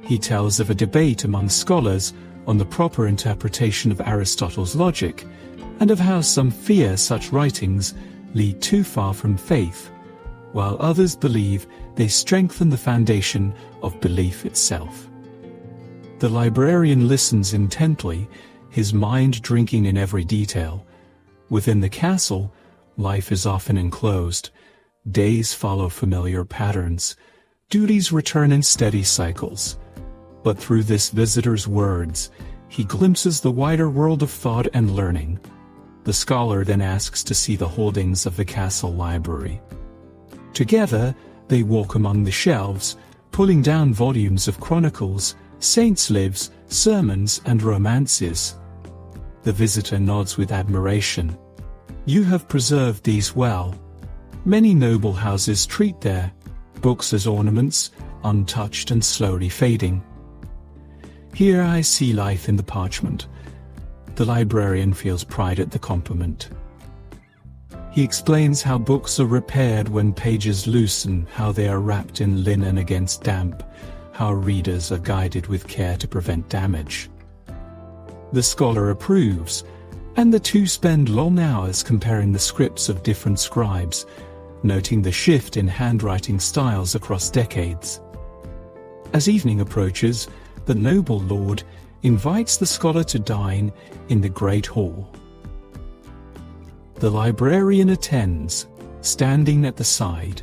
He tells of a debate among scholars on the proper interpretation of Aristotle's logic, and of how some fear such writings lead too far from faith, while others believe they strengthen the foundation of belief itself. The librarian listens intently, his mind drinking in every detail. Within the castle, life is often enclosed. Days follow familiar patterns. Duties return in steady cycles. But through this visitor's words, he glimpses the wider world of thought and learning. The scholar then asks to see the holdings of the castle library. Together, they walk among the shelves, pulling down volumes of chronicles, saints' lives, sermons, and romances. The visitor nods with admiration. "You have preserved these well. Many noble houses treat their books as ornaments, untouched and slowly fading. Here I see life in the parchment." The librarian feels pride at the compliment. He explains how books are repaired when pages loosen, how they are wrapped in linen against damp, how readers are guided with care to prevent damage. The scholar approves, and the two spend long hours comparing the scripts of different scribes, noting the shift in handwriting styles across decades. As evening approaches, the noble lord invites the scholar to dine in the great hall. The librarian attends, standing at the side,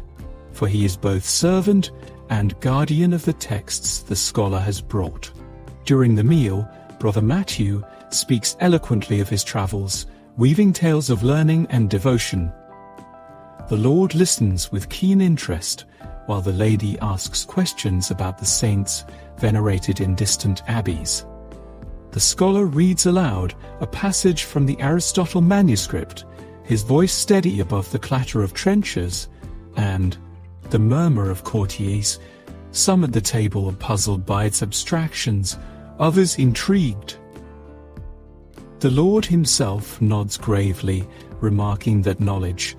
for he is both servant and guardian of the texts the scholar has brought. During the meal, Brother Matthew speaks eloquently of his travels, weaving tales of learning and devotion. The Lord listens with keen interest, while the lady asks questions about the saints venerated in distant abbeys. The scholar reads aloud a passage from the Aristotle manuscript, his voice steady above the clatter of trenchers and the murmur of courtiers, Some at the table are puzzled by its abstractions, others intrigued. The Lord himself nods gravely, remarking that knowledge,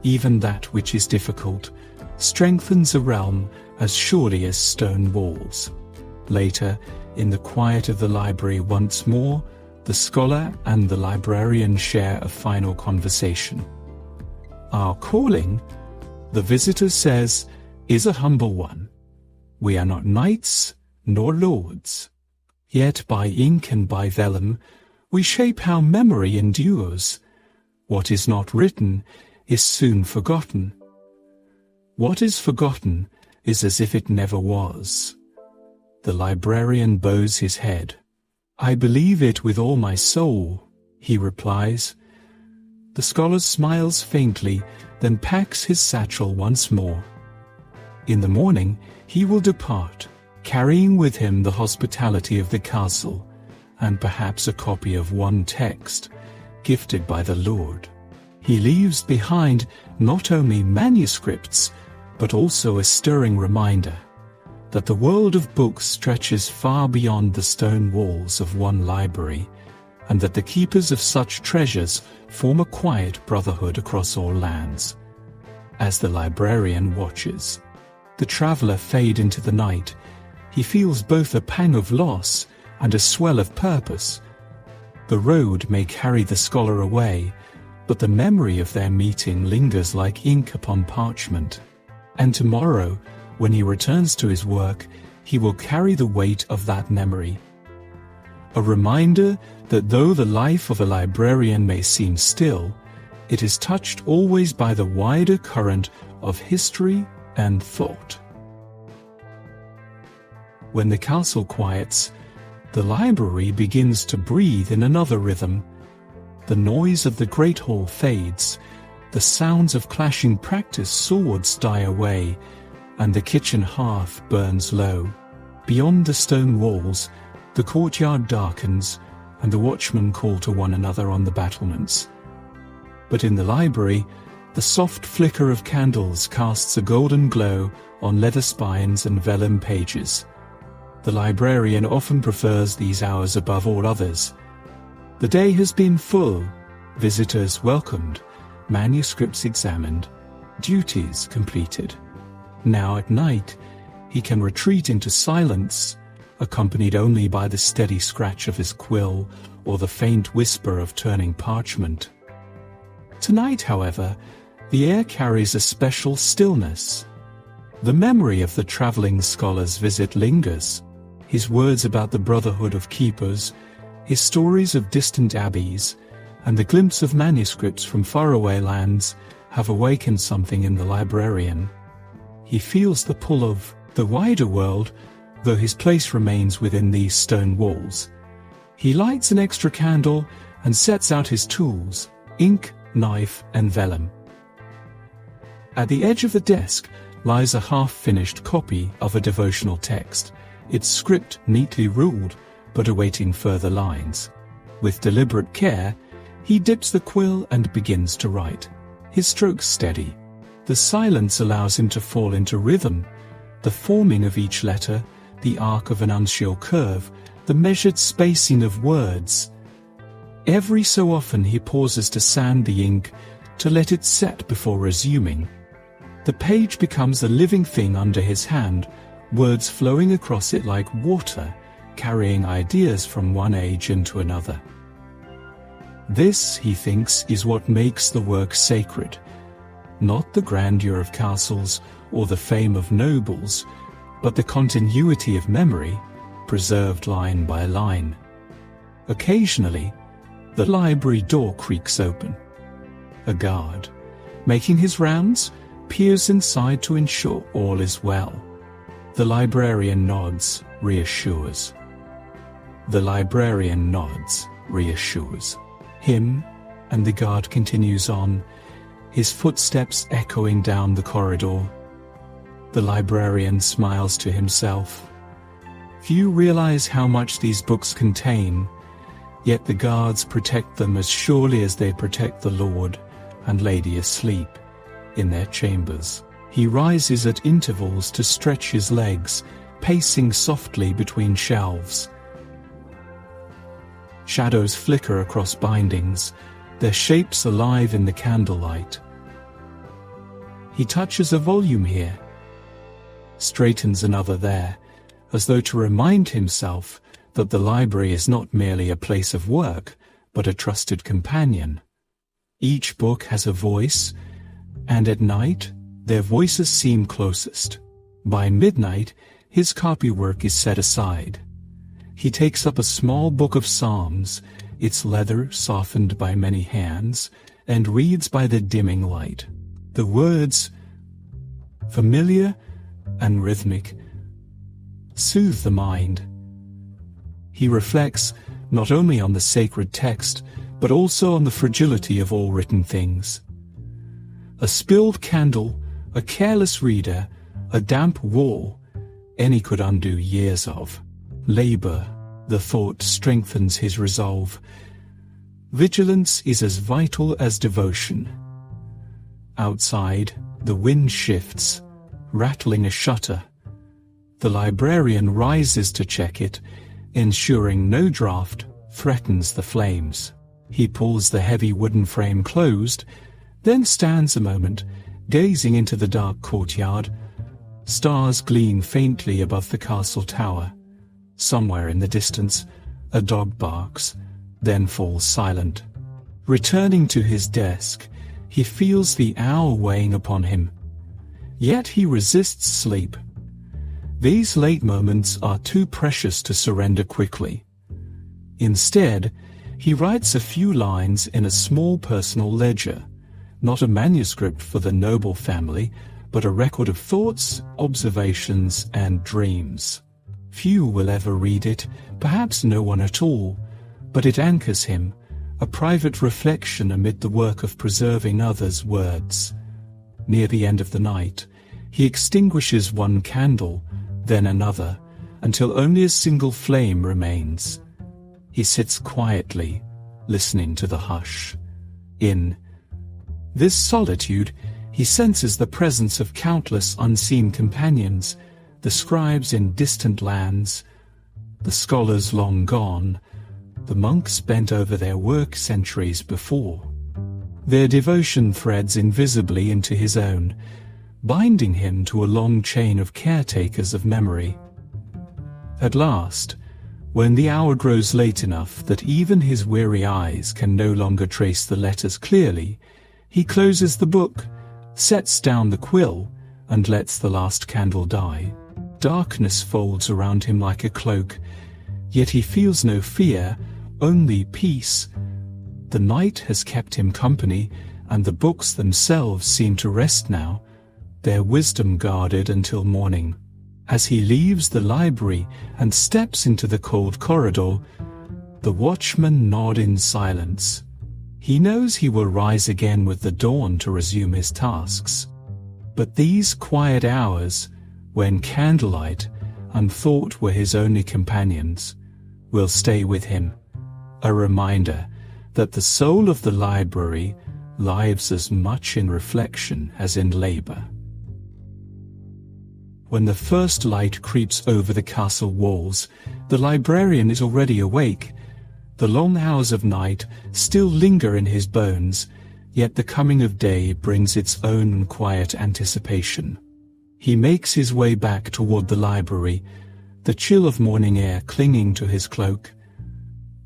even that which is difficult, strengthens a realm as surely as stone walls. Later, in the quiet of the library once more, the scholar and the librarian share a final conversation. Our calling, the visitor says, is a humble one. We are not knights nor lords. Yet by ink and by vellum we shape how memory endures. What is not written is soon forgotten. What is forgotten is as if it never was. The librarian bows his head. I believe it with all my soul, he replies. The scholar smiles faintly, then packs his satchel once more. In the morning he will depart, carrying with him the hospitality of the castle, and perhaps a copy of one text, gifted by the Lord. He leaves behind not only manuscripts, but also a stirring reminder that the world of books stretches far beyond the stone walls of one library, and that the keepers of such treasures form a quiet brotherhood across all lands. As the librarian watches the traveller fade into the night, he feels both a pang of loss and a swell of purpose. The road may carry the scholar away, but the memory of their meeting lingers like ink upon parchment. And tomorrow, when he returns to his work, he will carry the weight of that memory. A reminder that though the life of a librarian may seem still, it is touched always by the wider current of history and thought. When the castle quiets, the library begins to breathe in another rhythm. The noise of the great hall fades, the sounds of clashing practice swords die away, and the kitchen hearth burns low. Beyond the stone walls, the courtyard darkens, and the watchmen call to one another on the battlements. But in the library, the soft flicker of candles casts a golden glow on leather spines and vellum pages. The librarian often prefers these hours above all others. The day has been full, visitors welcomed, manuscripts examined, duties completed. Now at night, he can retreat into silence, accompanied only by the steady scratch of his quill or the faint whisper of turning parchment. Tonight, however, the air carries a special stillness. The memory of the traveling scholar's visit lingers. His words about the brotherhood of keepers, his stories of distant abbeys, and the glimpse of manuscripts from faraway lands have awakened something in the librarian. He feels the pull of the wider world, though his place remains within these stone walls. He lights an extra candle and sets out his tools, ink, knife, and vellum. At the edge of the desk lies a half-finished copy of a devotional text, its script neatly ruled, but awaiting further lines. With deliberate care, he dips the quill and begins to write, his strokes steady. The silence allows him to fall into rhythm, the forming of each letter, the arc of an uncial curve, the measured spacing of words. Every so often he pauses to sand the ink, to let it set before resuming. The page becomes a living thing under his hand, words flowing across it like water, carrying ideas from one age into another. This, he thinks, is what makes the work sacred. Not the grandeur of castles or the fame of nobles, but the continuity of memory, preserved line by line. Occasionally, the library door creaks open. A guard, making his rounds, peers inside to ensure all is well. The librarian nods, reassures. The librarian nods, reassures him, and the guard continues on, his footsteps echoing down the corridor. The librarian smiles to himself. Few realize how much these books contain, yet the guards protect them as surely as they protect the lord and lady asleep in their chambers. He rises at intervals to stretch his legs, pacing softly between shelves. Shadows flicker across bindings, their shapes alive in the candlelight. He touches a volume here, straightens another there, as though to remind himself that the library is not merely a place of work, but a trusted companion. Each book has a voice, and at night, their voices seem closest. By midnight, his copywork is set aside. He takes up a small book of Psalms, its leather softened by many hands, and reads by the dimming light. The words, familiar and rhythmic, soothe the mind. He reflects not only on the sacred text, but also on the fragility of all written things. A spilled candle, a careless reader, a damp wall, any could undo years of labor. The thought strengthens his resolve. Vigilance is as vital as devotion. Outside, the wind shifts, rattling a shutter. The librarian rises to check it, ensuring no draught threatens the flames. He pulls the heavy wooden frame closed, then stands a moment, gazing into the dark courtyard. Stars gleam faintly above the castle tower. Somewhere in the distance, a dog barks, then falls silent. Returning to his desk, he feels the hour weighing upon him. Yet he resists sleep. These late moments are too precious to surrender quickly. Instead, he writes a few lines in a small personal ledger, not a manuscript for the noble family, but a record of thoughts, observations, and dreams. Few will ever read it, perhaps no one at all, but it anchors him, a private reflection amid the work of preserving others' words. Near the end of the night, he extinguishes one candle, then another, until only a single flame remains. He sits quietly, listening to the hush. In this solitude, he senses the presence of countless unseen companions, the scribes in distant lands, the scholars long gone, the monks bent over their work centuries before. Their devotion threads invisibly into his own, binding him to a long chain of caretakers of memory. At last, when the hour grows late enough that even his weary eyes can no longer trace the letters clearly, he closes the book, sets down the quill, and lets the last candle die. Darkness folds around him like a cloak, yet he feels no fear, only peace. The night has kept him company, and the books themselves seem to rest now, their wisdom guarded until morning. As he leaves the library and steps into the cold corridor, the watchmen nod in silence. He knows he will rise again with the dawn to resume his tasks. But these quiet hours, when candlelight and thought were his only companions, will stay with him, a reminder that the soul of the library lives as much in reflection as in labor. When the first light creeps over the castle walls, the librarian is already awake. The long hours of night still linger in his bones, yet the coming of day brings its own quiet anticipation. He makes his way back toward the library, the chill of morning air clinging to his cloak.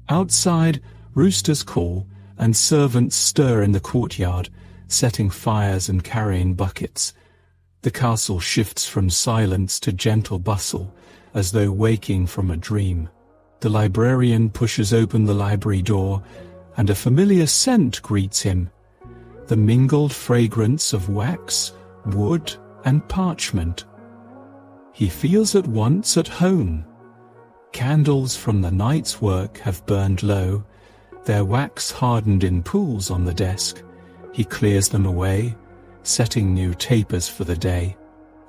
Outside, roosters call, and servants stir in the courtyard, setting fires and carrying buckets. The castle shifts from silence to gentle bustle, as though waking from a dream. The librarian pushes open the library door, and a familiar scent greets him, the mingled fragrance of wax, wood, and parchment. He feels at once at home. Candles from the night's work have burned low, their wax hardened in pools on the desk. He clears them away, setting new tapers for the day.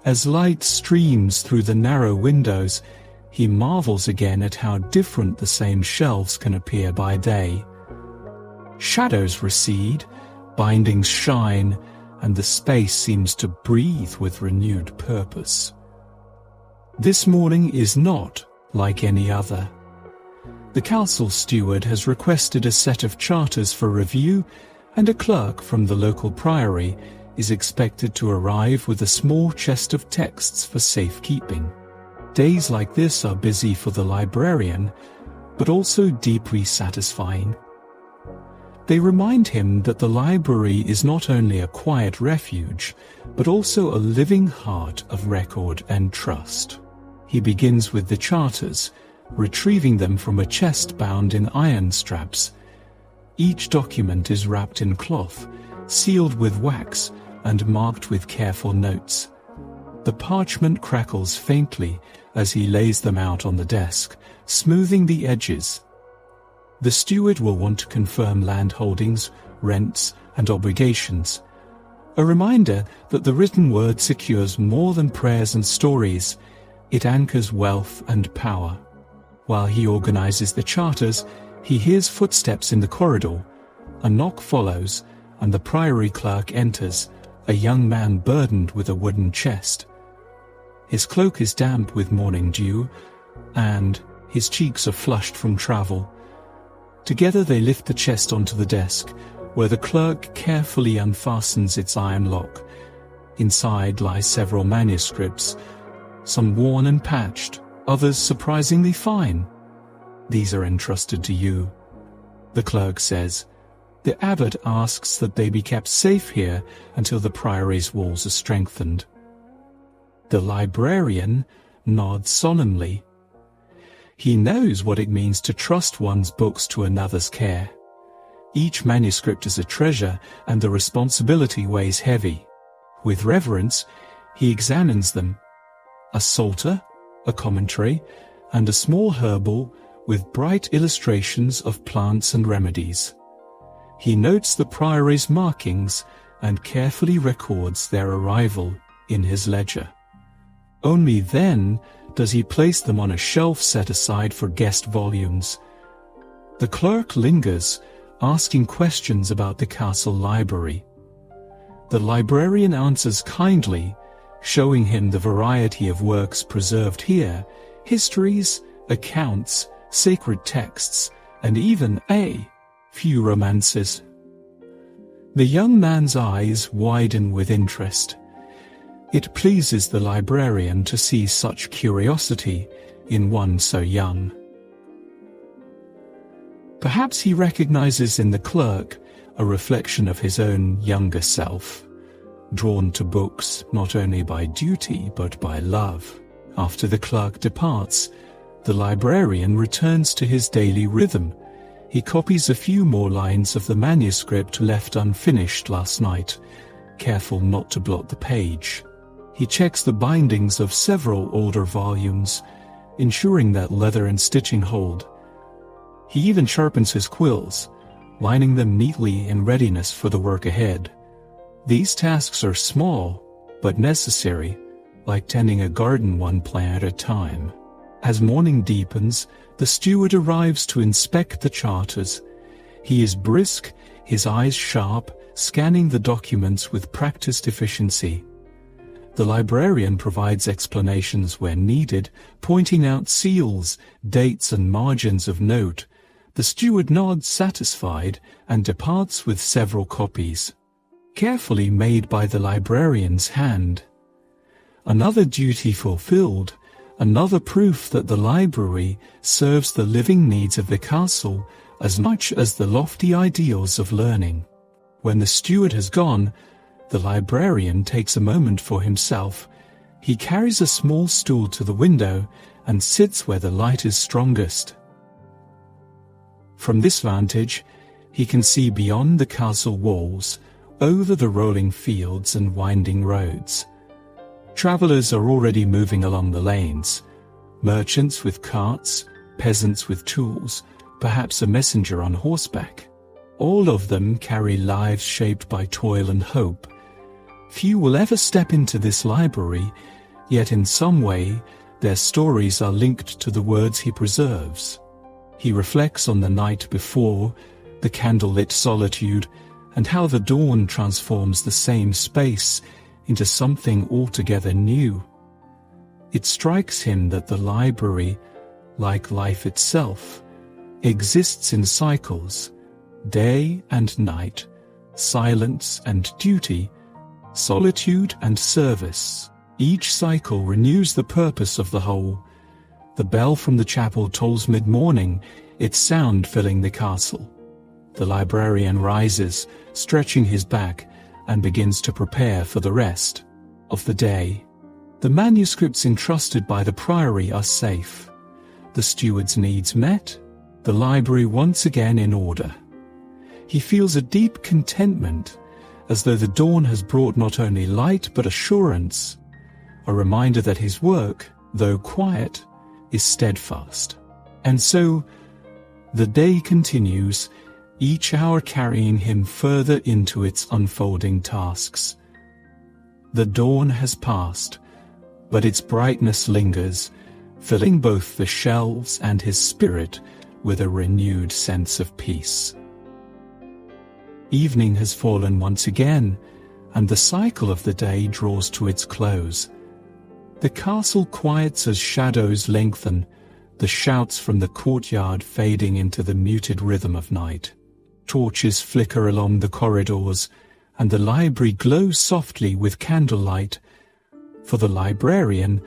As light streams through the narrow windows, he marvels again at how different the same shelves can appear by day. Shadows recede, bindings shine, and the space seems to breathe with renewed purpose. This morning is not like any other. The castle steward has requested a set of charters for review, and a clerk from the local priory is expected to arrive with a small chest of texts for safekeeping. Days like this are busy for the librarian, but also deeply satisfying. They remind him that the library is not only a quiet refuge, but also a living heart of record and trust. He begins with the charters, retrieving them from a chest bound in iron straps. Each document is wrapped in cloth, sealed with wax, and marked with careful notes. The parchment crackles faintly as he lays them out on the desk, smoothing the edges. The steward will want to confirm land holdings, rents, and obligations. A reminder that the written word secures more than prayers and stories. It anchors wealth and power. While he organizes the charters, he hears footsteps in the corridor. A knock follows, and the priory clerk enters, a young man burdened with a wooden chest. His cloak is damp with morning dew, and his cheeks are flushed from travel. Together they lift the chest onto the desk, where the clerk carefully unfastens its iron lock. Inside lie several manuscripts, some worn and patched, others surprisingly fine. These are entrusted to you, the clerk says. The abbot asks that they be kept safe here until the priory's walls are strengthened. The librarian nods solemnly. He knows what it means to trust one's books to another's care. Each manuscript is a treasure, and the responsibility weighs heavy. With reverence, he examines them. A psalter, a commentary, and a small herbal with bright illustrations of plants and remedies. He notes the priory's markings and carefully records their arrival in his ledger. Only then does he place them on a shelf set aside for guest volumes. The clerk lingers, asking questions about the castle library. The librarian answers kindly, showing him the variety of works preserved here, histories, accounts, sacred texts, and even a few romances. The young man's eyes widen with interest. It pleases the librarian to see such curiosity in one so young. Perhaps he recognizes in the clerk a reflection of his own younger self, drawn to books not only by duty but by love. After the clerk departs, the librarian returns to his daily rhythm. He copies a few more lines of the manuscript left unfinished last night, careful not to blot the page. He checks the bindings of several older volumes, ensuring that leather and stitching hold. He even sharpens his quills, lining them neatly in readiness for the work ahead. These tasks are small, but necessary, like tending a garden one plant at a time. As morning deepens, the steward arrives to inspect the charters. He is brisk, his eyes sharp, scanning the documents with practiced efficiency. The librarian provides explanations where needed, pointing out seals, dates, and margins of note. The steward nods satisfied and departs with several copies, carefully made by the librarian's hand. Another duty fulfilled, another proof that the library serves the living needs of the castle as much as the lofty ideals of learning. When the steward has gone, the librarian takes a moment for himself. He carries a small stool to the window and sits where the light is strongest. From this vantage, he can see beyond the castle walls, over the rolling fields and winding roads. Travelers are already moving along the lanes. Merchants with carts, peasants with tools, perhaps a messenger on horseback. All of them carry lives shaped by toil and hope. Few will ever step into this library, yet in some way their stories are linked to the words he preserves. He reflects on the night before, the candlelit solitude, and how the dawn transforms the same space into something altogether new. It strikes him that the library, like life itself, exists in cycles, day and night, silence and duty, solitude and service. Each cycle renews the purpose of the whole. The bell from the chapel tolls mid-morning, its sound filling the castle. The librarian rises, stretching his back, and begins to prepare for the rest of the day. The manuscripts entrusted by the priory are safe, the steward's needs met, the library once again in order. He feels a deep contentment, as though the dawn has brought not only light but assurance, a reminder that his work, though quiet, is steadfast. And so, the day continues, each hour carrying him further into its unfolding tasks. The dawn has passed, but its brightness lingers, filling both the shelves and his spirit with a renewed sense of peace. Evening has fallen once again, and the cycle of the day draws to its close. The castle quiets as shadows lengthen, the shouts from the courtyard fading into the muted rhythm of night. Torches flicker along the corridors, and the library glows softly with candlelight. For the librarian,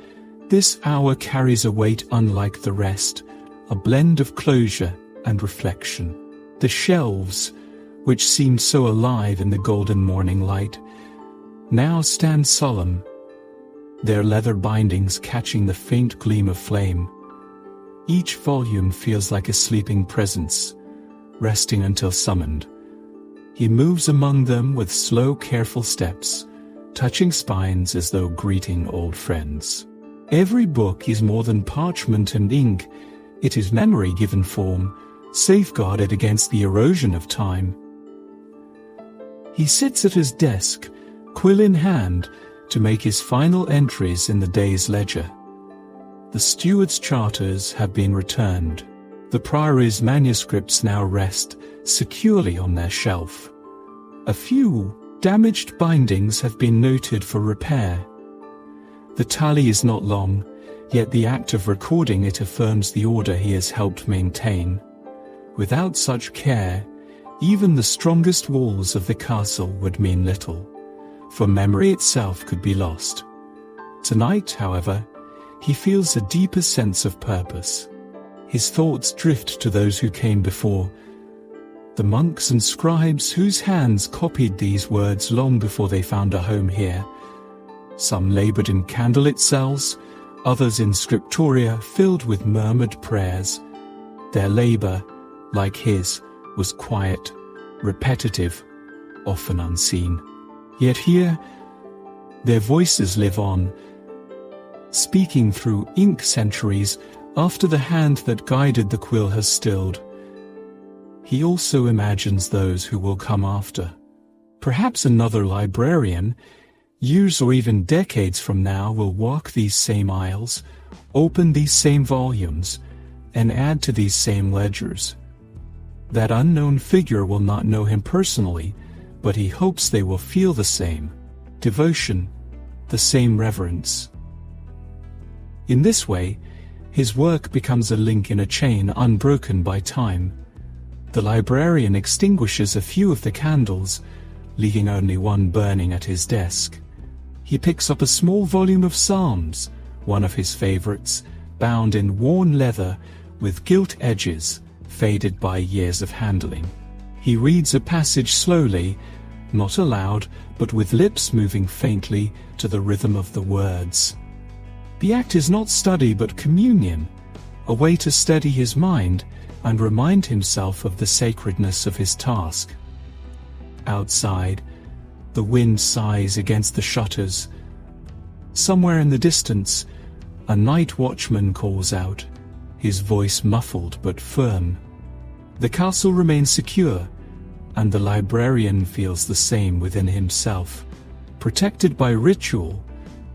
this hour carries a weight unlike the rest, a blend of closure and reflection. The shelves, which seemed so alive in the golden morning light, now stand solemn, their leather bindings catching the faint gleam of flame. Each volume feels like a sleeping presence, resting until summoned. He moves among them with slow, careful steps, touching spines as though greeting old friends. Every book is more than parchment and ink. It is memory given form, safeguarded against the erosion of time. He sits at his desk, quill in hand, to make his final entries in the day's ledger. The steward's charters have been returned. The priory's manuscripts now rest securely on their shelf. A few damaged bindings have been noted for repair. The tally is not long, yet the act of recording it affirms the order he has helped maintain. Without such care, even the strongest walls of the castle would mean little, for memory itself could be lost. Tonight, however, he feels a deeper sense of purpose. His thoughts drift to those who came before, the monks and scribes whose hands copied these words long before they found a home here. Some labored in candlelit cells, others in scriptoria filled with murmured prayers. Their labor, like his, was quiet, repetitive, often unseen. Yet here, their voices live on, speaking through ink centuries after the hand that guided the quill has stilled. He also imagines those who will come after. Perhaps another librarian, years or even decades from now, will walk these same aisles, open these same volumes, and add to these same ledgers. That unknown figure will not know him personally, but he hopes they will feel the same devotion, the same reverence. In this way, his work becomes a link in a chain unbroken by time. The librarian extinguishes a few of the candles, leaving only one burning at his desk. He picks up a small volume of Psalms, one of his favorites, bound in worn leather with gilt edges, faded by years of handling. He reads a passage slowly, not aloud, but with lips moving faintly to the rhythm of the words. The act is not study but communion, a way to steady his mind and remind himself of the sacredness of his task. Outside, the wind sighs against the shutters. Somewhere in the distance, a night watchman calls out, his voice muffled but firm. The castle remains secure, and the librarian feels the same within himself, protected by ritual,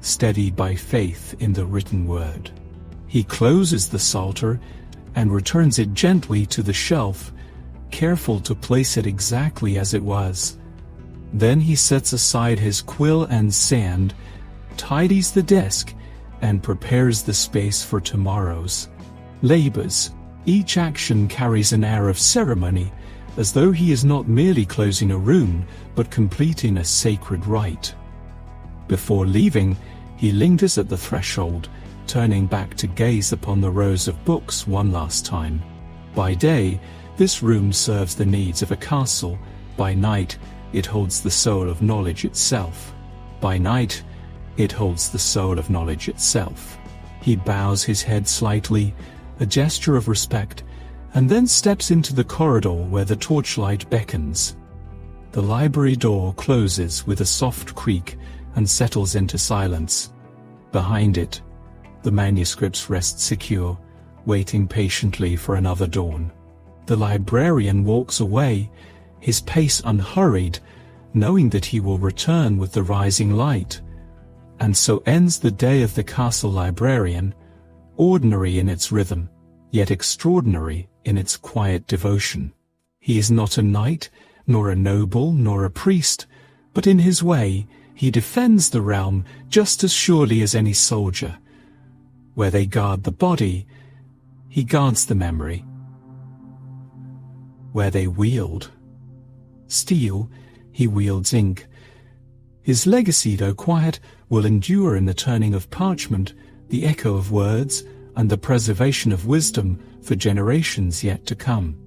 steadied by faith in the written word. He closes the psalter and returns it gently to the shelf, careful to place it exactly as it was, Then he sets aside his quill and sand, tidies the desk, and prepares the space for tomorrow's labors. Each action carries an air of ceremony, as though he is not merely closing a room, but completing a sacred rite. Before leaving, he lingers at the threshold, turning back to gaze upon the rows of books one last time. By day, this room serves the needs of a castle. By night, it holds the soul of knowledge itself. By night, it holds the soul of knowledge itself. He bows his head slightly, a gesture of respect, and then steps into the corridor where the torchlight beckons. The library door closes with a soft creak and settles into silence. Behind it, the manuscripts rest secure, waiting patiently for another dawn. The librarian walks away, his pace unhurried, knowing that he will return with the rising light. And so ends the day of the castle librarian, ordinary in its rhythm, yet extraordinary in its quiet devotion. He is not a knight, nor a noble, nor a priest, but in his way he defends the realm just as surely as any soldier. Where they guard the body, he guards the memory. Where they wield steel, he wields ink. His legacy, though quiet, will endure in the turning of parchment, the echo of words, and the preservation of wisdom for generations yet to come.